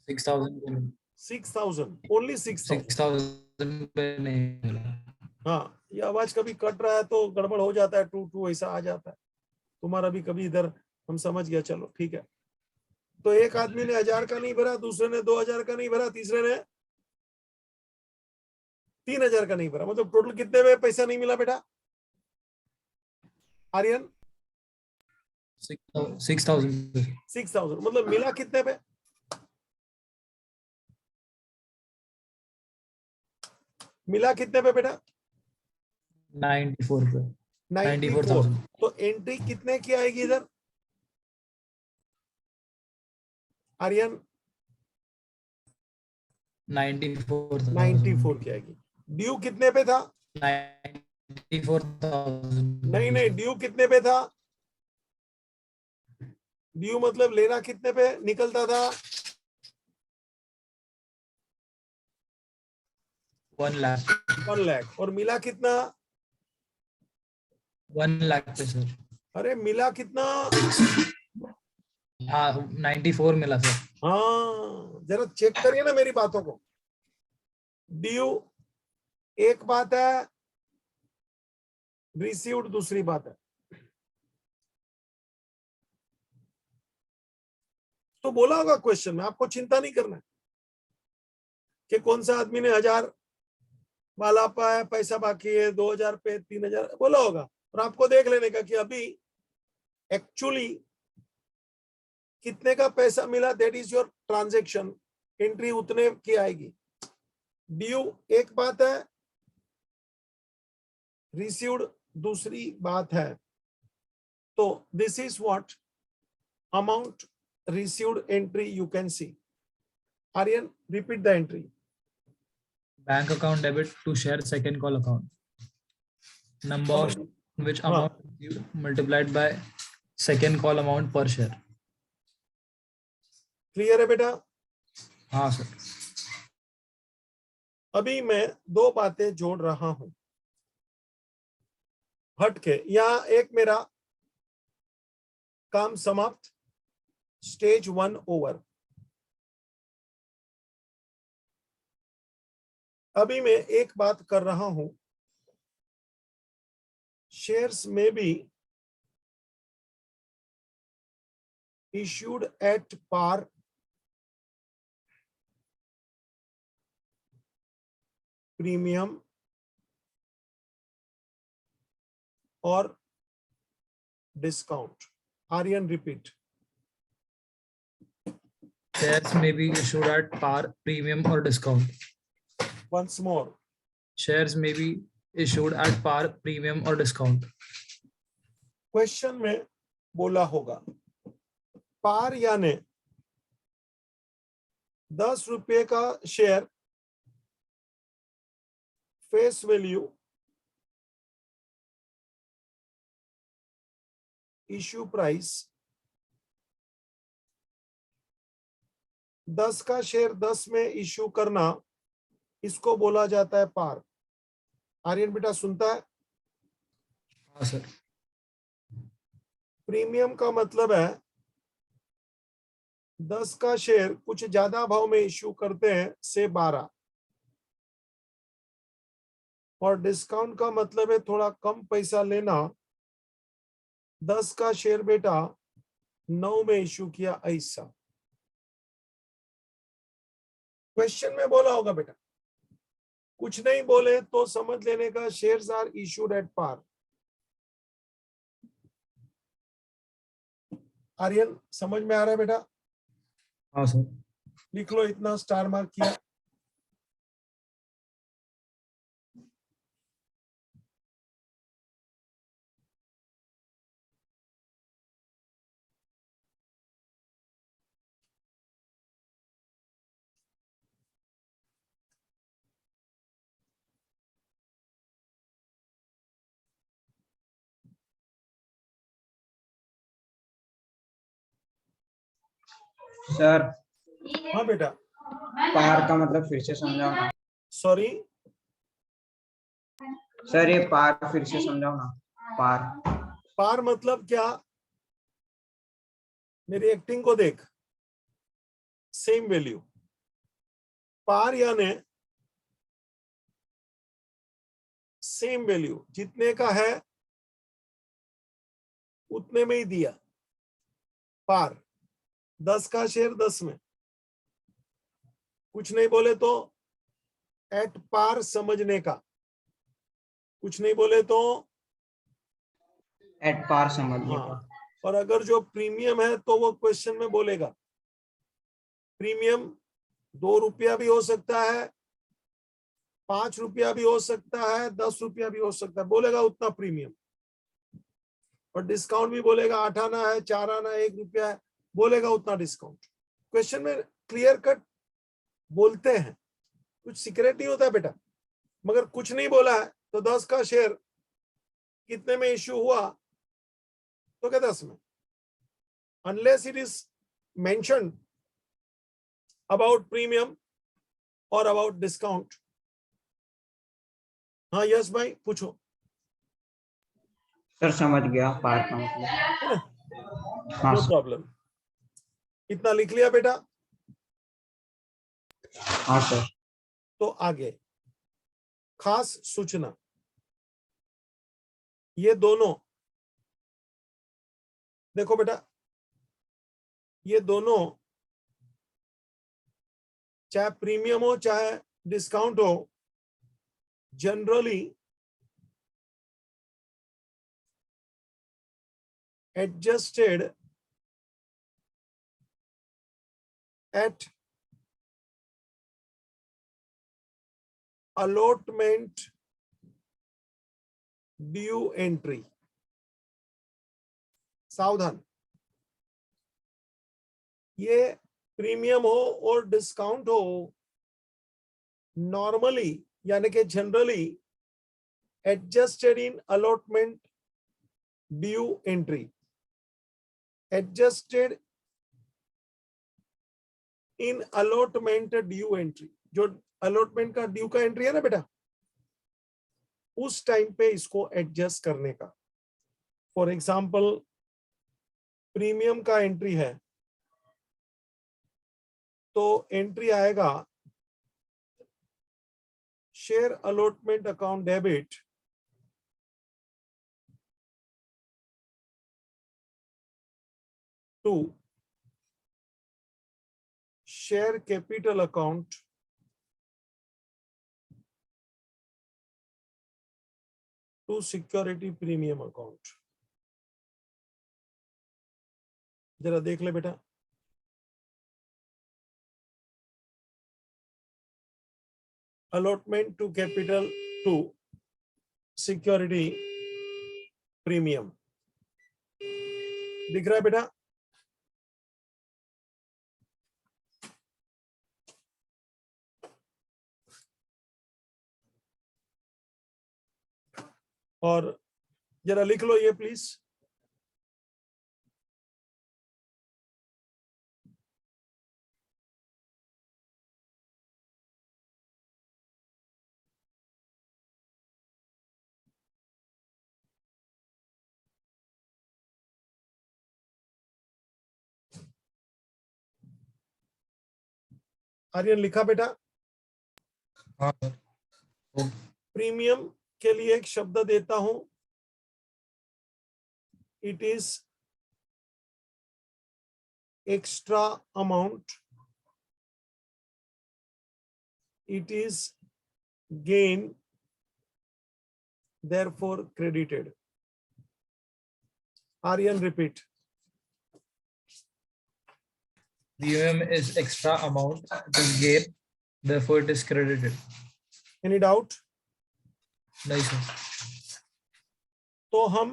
6000। 6000, ओनली 6000। 6000 पे नहीं मिला। हाँ, ये आवाज कभी कट रहा है तो गड़बड़ हो जाता है, टू ऐसा आ जाता है। तुम्हारा भी कभी इधर हम समझ गया, चलो ठीक है। तो एक आदमी ने 1000 का नहीं भरा, दूसरे ने 2000 का नहीं भरा, तीसरे ने 3000 का नहीं भरा। मतलब टोटल कितने में पैसा नहीं मिला बेटा आर्यन? 6000। 6000। मतलब मिला कितने पे? मिला कितने पे बेटा? 94 पे। 94,000। तो एंट्री कितने की आएगी इधर आर्यन? 94 की आएगी। ड्यू कितने पे था? 94,000। नहीं, ड्यू कितने पे था? ड्यू मतलब लेना कितने पे निकलता था? 1 लाख। 1 लाख। और मिला कितना? 1 लाख पे सर। अरे मिला कितना? हाँ 94 मिला सर। हाँ जरा चेक करिए ना मेरी बातों को। ड्यू एक बात है, रिसीव्ड दूसरी बात है। तो बोला होगा क्वेश्चन में, आपको चिंता नहीं करना है कि कौन सा आदमी ने 1000 वाला पाया पैसा बाकी है, 2000 पे 3000 बोला होगा। और आपको देख लेने का कि अभी एक्चुअली कितने का पैसा मिला, that is your transaction, entry उतने की आएगी। ड्यू एक बात है, रिसीव्ड दूसरी बात है। तो this is what amount received entry you can see. Aryan repeat the entry. Bank account debit to share second call account. Number of which amount received multiplied by second call amount per share. Clear है बेटा? हाँ sir. अभी मैं दो बातें जोड़ रहा हूं हट के। यहां एक मेरा काम समाप्त, स्टेज 1 ओवर। अभी मैं एक बात कर रहा हूं, शेयर्स में भी issued at par premium और discount. Aryan repeat. Shares may be issued at par, premium or discount. Once more. Shares may be issued at par, premium or discount. Question में बोला होगा पार यानी 10 रुपए का share, face value, issue price. 10 का share 10 में issue करना, इसको बोला जाता है पार। आर्यन बेटा सुनता है? हाँ सर। प्रीमियम का मतलब है 10 का शेयर कुछ ज्यादा भाव में इश्यू करते हैं से 12, और डिस्काउंट का मतलब है थोड़ा कम पैसा लेना। 10 का शेयर बेटा 9 में इश्यू किया, ऐसा क्वेश्चन में बोला होगा बेटा। कुछ नहीं बोले तो समझ लेने का shares are issued at par. Aryan समझ में आ रहा है बेटा? हाँ सर। लिख लो, इतना स्टार मार्क किया। सर हाँ बेटा। पार का मतलब फिर से समझाओ ना। सॉरी सर ये पार फिर से समझाओ ना। पार पार मतलब क्या? मेरी एक्टिंग को देख, सेम वैल्यू। पार यानी सेम वैल्यू, जितने का है उतने में ही दिया। पार 10 का शेयर 10 में, कुछ नहीं बोले तो एट पार समझने का, कुछ नहीं बोले तो एट पार समझने हाँ। का। और अगर जो प्रीमियम है तो वो क्वेश्चन में बोलेगा प्रीमियम 2 रुपया भी हो सकता है, 5 रुपया भी हो सकता है, 10 रुपया भी हो सकता है, बोलेगा उतना प्रीमियम। और डिस्काउंट भी बोलेगा 8 आना है, 4 आना है, 1 रुपया है, बोलेगा उतना डिस्काउंट। क्वेश्चन में क्लियर कट बोलते हैं, कुछ सीक्रेट नहीं होता है बेटा। मगर कुछ नहीं बोला है तो 10 का शेयर कितने में इश्यू हुआ, तो क्या 10 में, unless it is mentioned about premium और अबाउट डिस्काउंट। हाँ यस भाई पूछो। सर समझ गया पार का मतलब। है ना? हाँ नो सर। प्रॉब्लम। इतना लिख लिया बेटा? हाँ सर। तो आगे खास सूचना, ये दोनों देखो बेटा, ये दोनों चाहे प्रीमियम हो चाहे डिस्काउंट हो, generally adjusted at allotment due entry। सावधान, ये प्रीमियम हो और डिस्काउंट हो, नॉर्मली यानी कि generally adjusted in allotment due entry. Adjusted in allotment due entry, जो अलॉटमेंट का ड्यू का एंट्री है ना बेटा, उस टाइम पे इसको एडजस्ट करने का। फॉर एग्जांपल प्रीमियम का एंट्री है तो एंट्री आएगा share allotment account debit to share capital account to security premium account. जरा देख ले बेटा, allotment to capital to security premium दिख रहा है बेटा? और जरा लिख लो ये प्लीज। आर्यन लिखा बेटा? हाँ प्रीमियम के लिए एक शब्द देता हूं, it is extra amount, it is gain, therefore credited। Aryan, repeat। premium is extra amount, it is gain, therefore it is credited। Any doubt? नहीं सर। तो हम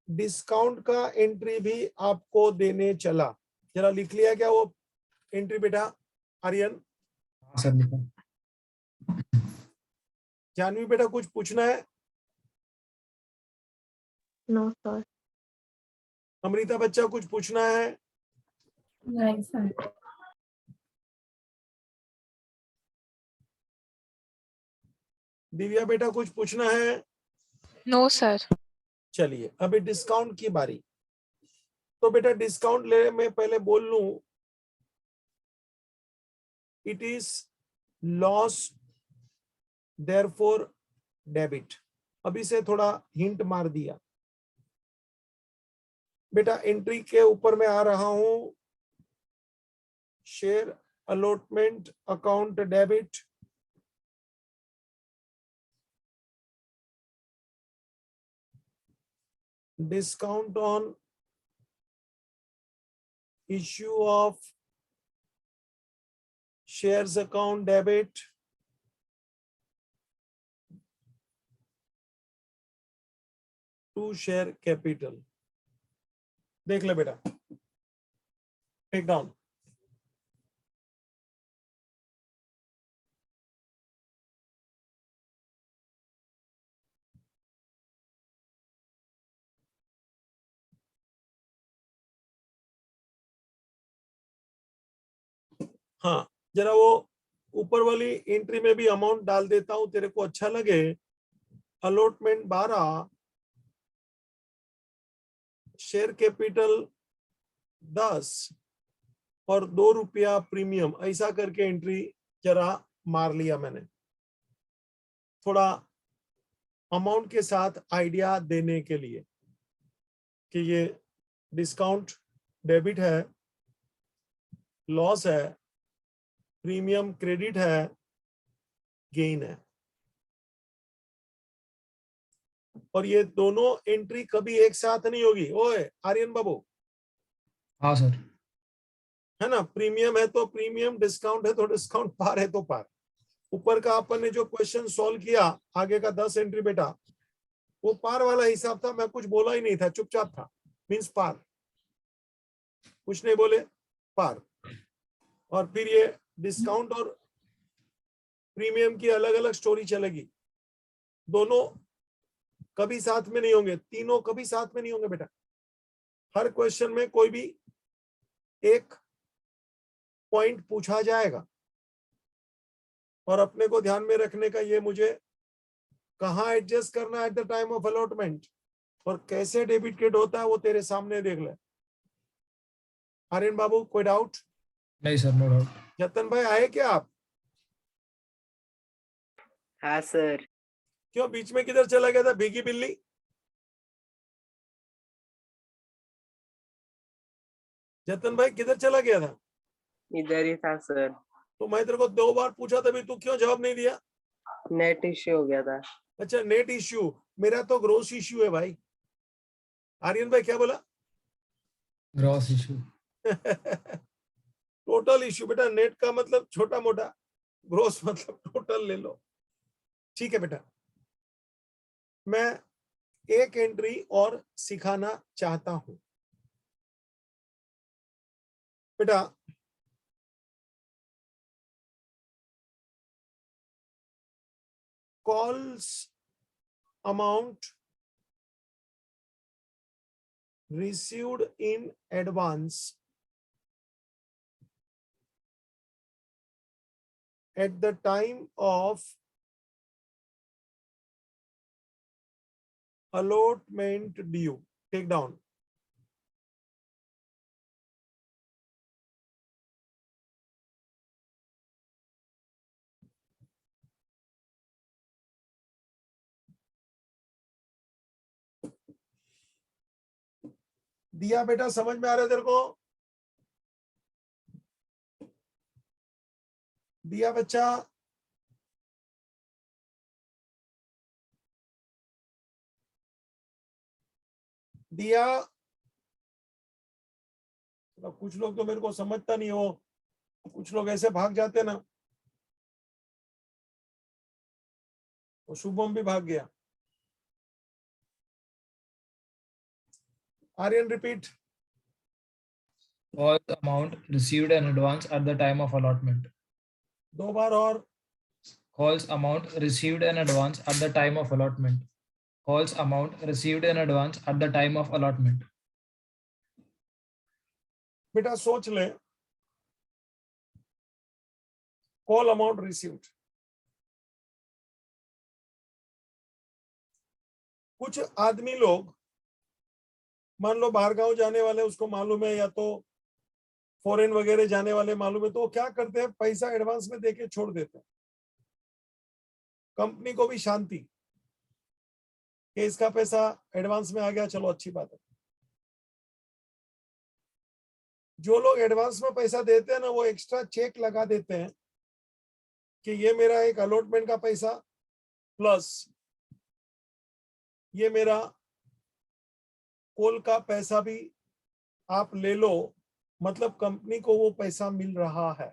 डिस्काउंट का एंट्री भी आपको देने चला, जरा लिख लिया क्या वो एंट्री बेटा आर्यन? हाँ सर लिखा। जानवी बेटा कुछ पूछना है? No, sir. अमृता बच्चा कुछ पूछना है? नहीं सर। दिव्या बेटा कुछ पूछना है? No, sir. चलिए अभी डिस्काउंट की बारी। तो बेटा डिस्काउंट ले मैं पहले बोल लूं, it is loss therefore debit. अभी से थोड़ा हिंट मार दिया बेटा। एंट्री के ऊपर मैं आ रहा हूं, share allotment account debit discount on issue of shares account debit to share capital। देख ले बेटा, टेक डाउन। हाँ जरा वो ऊपर वाली एंट्री में भी अमाउंट डाल देता हूं, तेरे को अच्छा लगे। अलॉटमेंट 12 शेयर कैपिटल 10 और 2 रुपया प्रीमियम, ऐसा करके एंट्री जरा मार लिया मैंने, थोड़ा अमाउंट के साथ आइडिया देने के लिए कि ये डिस्काउंट डेबिट है, लॉस है, प्रीमियम क्रेडिट है, गेन है। और ये दोनों एंट्री कभी एक साथ नहीं होगी। ओए आर्यन बाबू, हाँ सर। है ना, प्रीमियम है तो प्रीमियम, डिस्काउंट है तो डिस्काउंट, पार है तो पार। ऊपर का अपन ने जो क्वेश्चन सॉल्व किया, आगे का 10 एंट्री बेटा, वो पार वाला हिसाब था, मैं कुछ बोला ही नहीं था, चुपचाप था, मींस पार, कुछ नहीं बोले, पार। और फिर ये डिस्काउंट और प्रीमियम की अलग अलग स्टोरी चलेगी, दोनों कभी साथ में नहीं होंगे, तीनों कभी साथ में नहीं होंगे बेटा। हर क्वेश्चन में कोई भी एक पॉइंट पूछा जाएगा, और अपने को ध्यान में रखने का, ये मुझे कहाँ एडजस्ट करना at the time of allotment और कैसे डेबिट क्रेडिट होता है, वो तेरे सामने देख ले। आर्यन बाबू, कोई डाउट? नहीं सर, नो डाउट। जतन भाई आए क्या आप? हाँ सर। क्यों बीच में किधर चला गया था, भीगी बिल्ली? जतन भाई किधर चला गया था? इधर ही था सर। तो मैं तेरे को 2 बार पूछा था, तू क्यों जवाब नहीं दिया? नेट इश्यू हो गया था। अच्छा, नेट इश्यू, मेरा तो ग्रोस इश्यू है भाई। आर्यन भाई क्या बोला? Gross issue. टोटल इश्यू बेटा, नेट का मतलब छोटा मोटा, ग्रोस मतलब टोटल ले लो। ठीक है बेटा, मैं एक एंट्री और सिखाना चाहता हूं बेटा। Calls amount received in advance at the time of allotment due. Take down. दिया बेटा, समझ में आ रहा है तेरे को? दिया बच्चा? दिया? तो कुछ लोग तो मेरे को समझता नहीं हो, कुछ लोग ऐसे भाग जाते ना। वो शुभम भी भाग गया। Aryan repeat. All amount received in advance at the time of allotment. 2 बार और। Calls amount received in advance at the time of allotment. Calls amount received in advance at the time of allotment. बेटा सोच ले, call amount received, कुछ आदमी लोग मान लो बाहर गांव जाने वाले, उसको मालूम है, या तो फॉरेन वगैरह जाने वाले मालूम है, तो वो क्या करते हैं, पैसा एडवांस में देके छोड़ देते हैं। कंपनी को भी शांति कि इसका पैसा एडवांस में आ गया, चलो अच्छी बात है। जो लोग एडवांस में पैसा देते हैं ना, वो एक्स्ट्रा चेक लगा देते हैं कि ये मेरा एक अलॉटमेंट का पैसा प्लस ये मेरा कॉल का पैसा भी आप ले लो, मतलब कंपनी को वो पैसा मिल रहा है,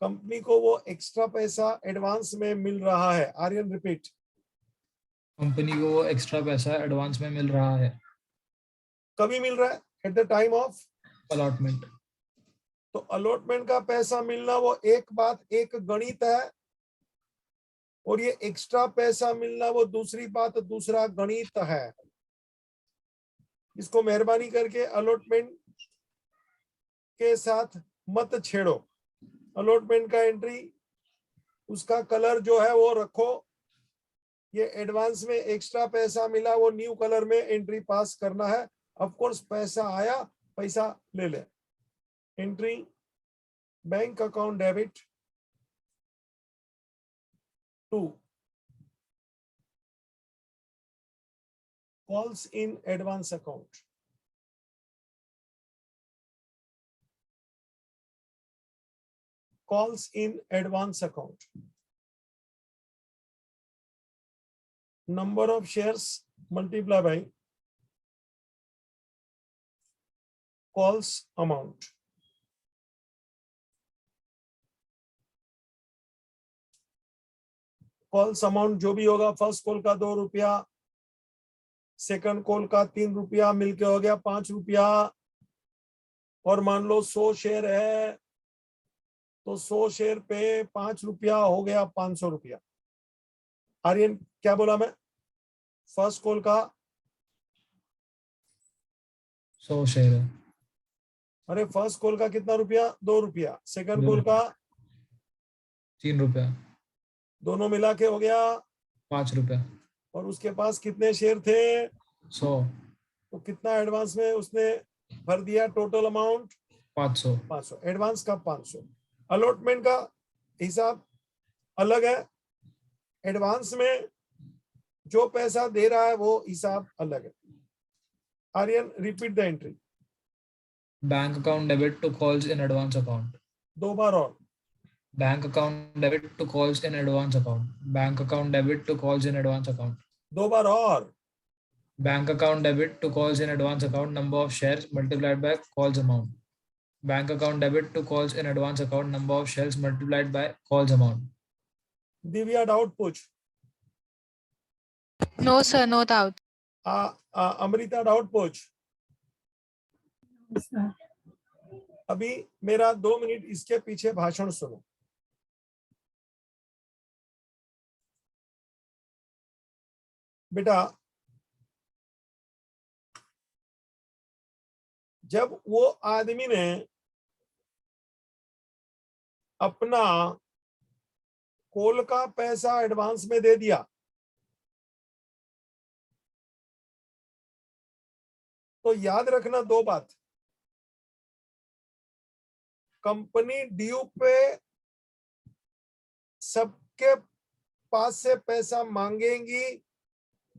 कंपनी को वो एक्स्ट्रा पैसा एडवांस में मिल रहा है। आर्यन रिपीट। कंपनी को वो एक्स्ट्रा पैसा एडवांस में मिल रहा है। कभी मिल रहा है? At the time of allotment. तो अलॉटमेंट का पैसा मिलना वो एक बात, एक गणित है, और ये एक्स्ट्रा पैसा मिलना वो दूसरी बात, दूसरा गणित है। इसको मेहरबानी करके अलॉटमेंट के साथ मत छेड़ो। अलॉटमेंट का एंट्री, उसका कलर जो है वो रखो, ये एडवांस में एक्स्ट्रा पैसा मिला, वो न्यू कलर में एंट्री पास करना है। ऑफ कोर्स पैसा आया, पैसा ले ले। Entry bank account debit to calls in advance account. Calls in advance account. Number of shares multiply by calls amount. Calls amount जो भी होगा, फर्स्ट कॉल का 2 रुपया, सेकंड कॉल का 3 रुपया, मिलके हो गया 5 रुपया। और मान लो 100 शेयर है तो 100 शेयर पे 5 रुपया हो गया 500 रुपया। आर्यन क्या बोला मैं? फर्स्ट कॉल का 100 शेयर है। अरे फर्स्ट कॉल का कितना रुपया? 2 रुपया। सेकंड 2 कॉल का 3 रुपया, दोनों मिला के हो गया 5 रुपया। और उसके पास कितने शेयर थे? 100, तो कितना एडवांस में उसने भर दिया? Total amount 500। 500। एडवांस का 500। अलॉटमेंट का हिसाब अलग है। एडवांस में जो पैसा दे रहा है वो हिसाब अलग है। Aryan repeat the entry. Bank account debit to calls in advance account. 2 बार और। Bank account debit to calls in advance account. Bank account debit to calls in advance account. 2 बार और। Bank account debit to calls in advance account, number of shares multiplied by calls amount. Bank account debit to calls in advance account, number of shares multiplied by calls amount. Divya doubt पूछ। No, sir, no doubt. Amrita doubt पूछ। sir. अभी मेरा 2 minute इसके पीछे भाषण सुनो। बेटा जब वो आदमी ने अपना कॉल का पैसा एडवांस में दे दिया तो याद रखना 2 बात। कंपनी ड्यू पे सबके पास से पैसा मांगेगी,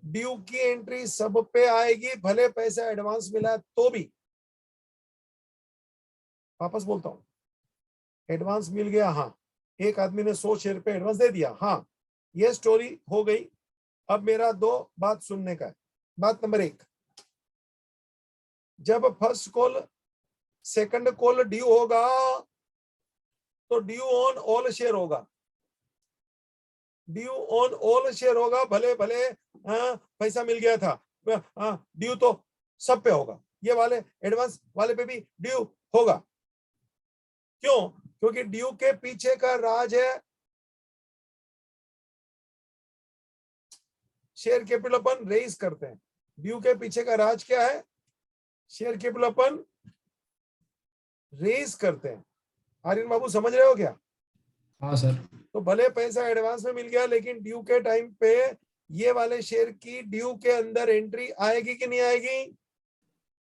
ड्यू की एंट्री सब पे आएगी, भले पैसा एडवांस मिला तो भी। वापस बोलता हूं, एडवांस मिल गया, हाँ, एक आदमी ने 100 शेयर पे एडवांस दे दिया, हाँ, ये स्टोरी हो गई। अब मेरा 2 बात सुनने का है। बात नंबर 1, जब first call second call due होगा तो ड्यू ऑन ऑल शेयर होगा। ड्यू ऑन ऑल शेयर होगा, भले भले पैसा मिल गया था, ड्यू तो सब पे होगा। ये वाले एडवांस वाले पे भी ड्यू होगा। क्यों? क्योंकि ड्यू के पीछे का राज है शेयर कैपिटल अपन रेज करते हैं। ड्यू के पीछे का राज क्या है? शेयर कैपिटल अपन रेज करते हैं। आर्यन बाबू समझ रहे हो क्या? हाँ सर। तो भले पैसा एडवांस में मिल गया लेकिन ड्यू के टाइम पे ये वाले शेयर की ड्यू के अंदर एंट्री आएगी कि नहीं आएगी?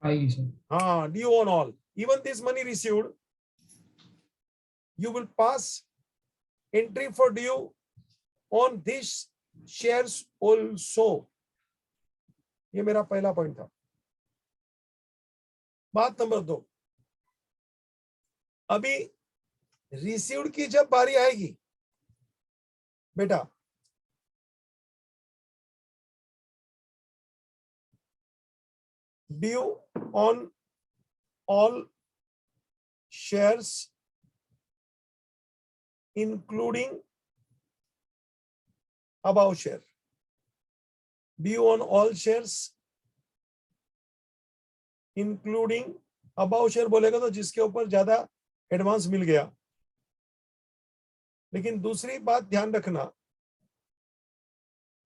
आएगी सर। हाँ, due on all. Even this money received you will pass entry for due on these shares also। ये मेरा पहला पॉइंट था। बात नंबर 2, अभी रिसीव्ड की जब बारी आएगी बेटा, due on all shares including above share, due on all shares including above share बोलेगा तो जिसके ऊपर ज्यादा एडवांस मिल गया। लेकिन दूसरी बात ध्यान रखना,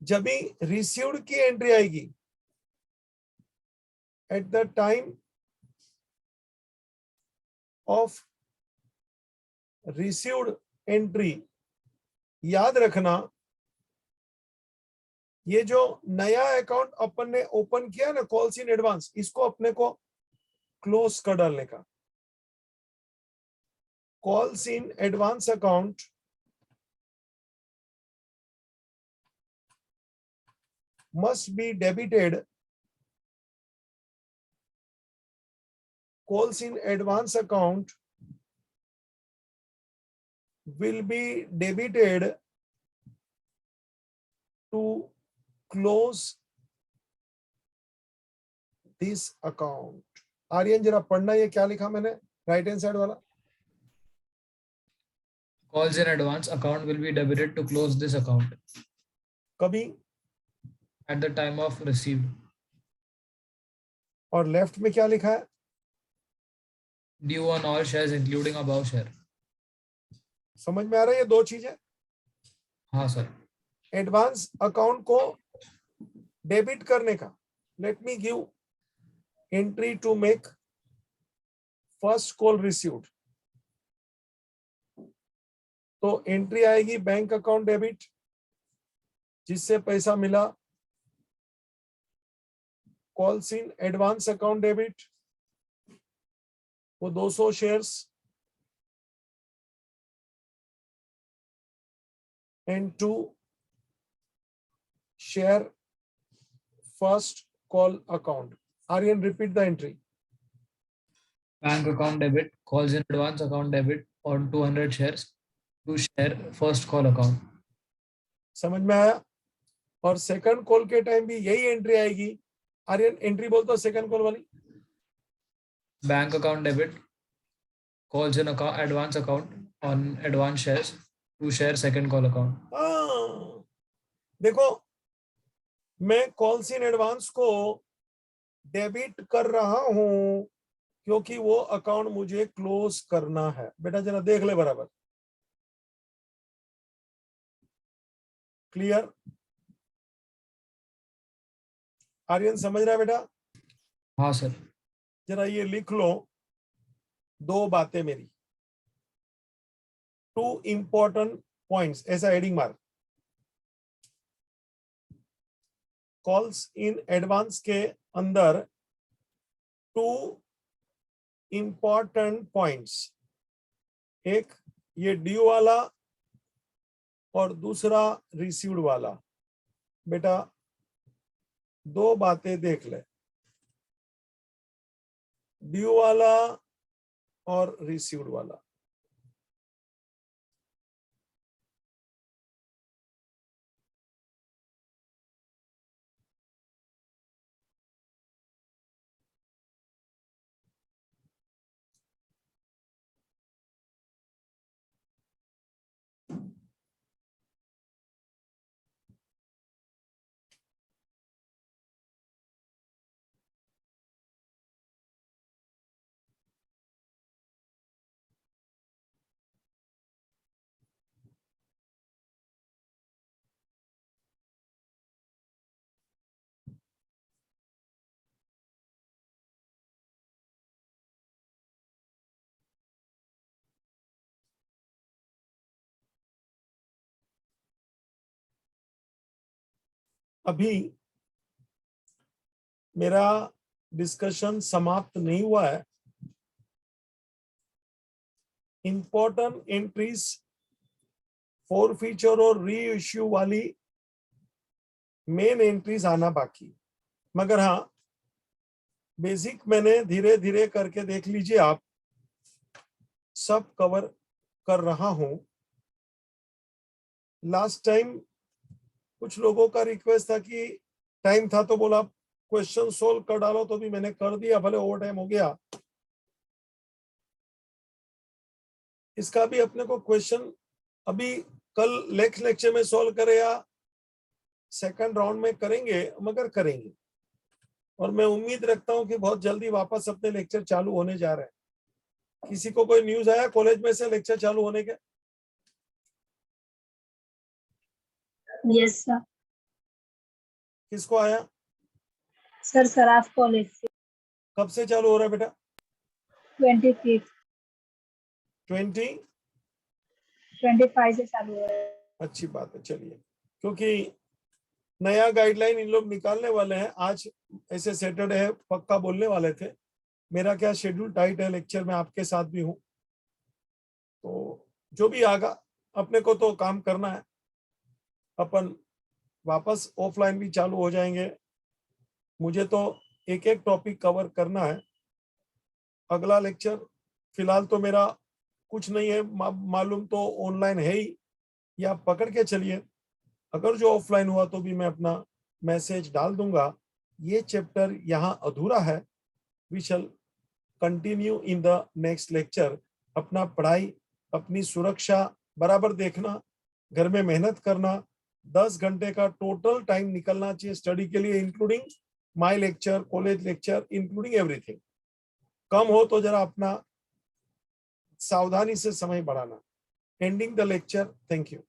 जब भी रिसीव्ड की एंट्री आएगी at the time of received entry, याद रखना ये जो नया अकाउंट अपन ने ओपन किया ना कॉल्स इन एडवांस, इसको अपने को क्लोज कर डालने का। Calls in advance account must be debited. Calls in advance account will be debited to close this account. Aryan जरा पढ़ना, ये क्या लिखा मैंने राइट हैंड साइड वाला? Calls in advance account will be debited to close this account कभी, at the time of receipt. और left में क्या लिखा है? Due on all shares including above share. समझ में आ रहा है ये दो चीजें? हाँ सर. एडवांस अकाउंट को डेबिट करने का, let me give entry to make first call received. तो एंट्री आएगी बैंक अकाउंट डेबिट, जिससे पैसा मिला। Calls in advance account debit, वो 200 shares, and to share first call account. Aryan repeat the entry. Bank account debit, calls in advance account debit on 200 shares to share first call account. समझ में आया? और second call के time भी यही entry आएगी। Aryan entry बोल तो सेकंड कॉल वाली। Bank account debit, calls in account advance account on advance shares to share second call account. देखो, मैं कॉल्स इन एडवांस को डेबिट कर रहा हूं क्योंकि वो अकाउंट मुझे क्लोज करना है। बेटा जरा देख ले बराबर। क्लियर? आर्यन समझ रहा है बेटा? हाँ सर. जरा ये लिख लो, दो बातें मेरी, टू इंपॉर्टेंट पॉइंट्स, ऐसा हेडिंग मार। कॉल्स इन एडवांस के अंदर टू इंपॉर्टेंट पॉइंट्स, एक ये ड्यू वाला और दूसरा रिसीव्ड वाला। बेटा दो बातें देख ले, ड्यू वाला और रिसीव्ड वाला। अभी मेरा डिस्कशन समाप्त नहीं हुआ है। इंपॉर्टेंट एंट्रीज फॉरफीचर और री इश्यू वाली मेन एंट्रीज आना बाकी, मगर हाँ बेसिक मैंने धीरे धीरे करके, देख लीजिए आप, सब कवर कर रहा हूं। लास्ट टाइम कुछ लोगों का रिक्वेस्ट था कि टाइम था तो बोला क्वेश्चन सोल्व कर डालो, तो भी मैंने कर दिया, भले ओवर टाइम हो गया। इसका भी अपने को क्वेश्चन अभी कल लेक्चर में सोल्व करे या सेकंड राउंड में करेंगे, मगर करेंगे। और मैं उम्मीद रखता हूं कि बहुत जल्दी वापस अपने लेक्चर चालू होने जा रहे हैं। किसी को कोई न्यूज आया कॉलेज में से लेक्चर चालू होने के? Yes sir. किसको आया? सर सराफ कॉलेज से। कब से चालू हो रहा है बेटा? 25 25 से चालू हो रहा है। अच्छी बात है, चलिए। क्योंकि नया गाइडलाइन इन लोग निकालने वाले हैं। आज ऐसे सैटरडे है, पक्का बोलने वाले थे। मेरा क्या शेड्यूल टाइट है, लेक्चर में आपके साथ भी हूँ, तो जो भी आगा अपने को तो काम करना है। अपन वापस ऑफलाइन भी चालू हो जाएंगे। मुझे तो एक एक टॉपिक कवर करना है। अगला लेक्चर फिलहाल तो मेरा कुछ नहीं है मालूम, तो ऑनलाइन है ही, या पकड़ के चलिए। अगर जो ऑफलाइन हुआ तो भी मैं अपना मैसेज डाल दूंगा। ये चैप्टर यहाँ अधूरा है। We shall continue in the next lecture. अपना पढ़ाई, अपनी सुरक्षा बराबर देखना, घर में मेहनत करना। 10 घंटे का टोटल टाइम निकलना चाहिए स्टडी के लिए, including my lecture, college lecture, including everything. कम हो तो जरा अपना सावधानी से समय बढ़ाना। Ending the lecture. Thank you.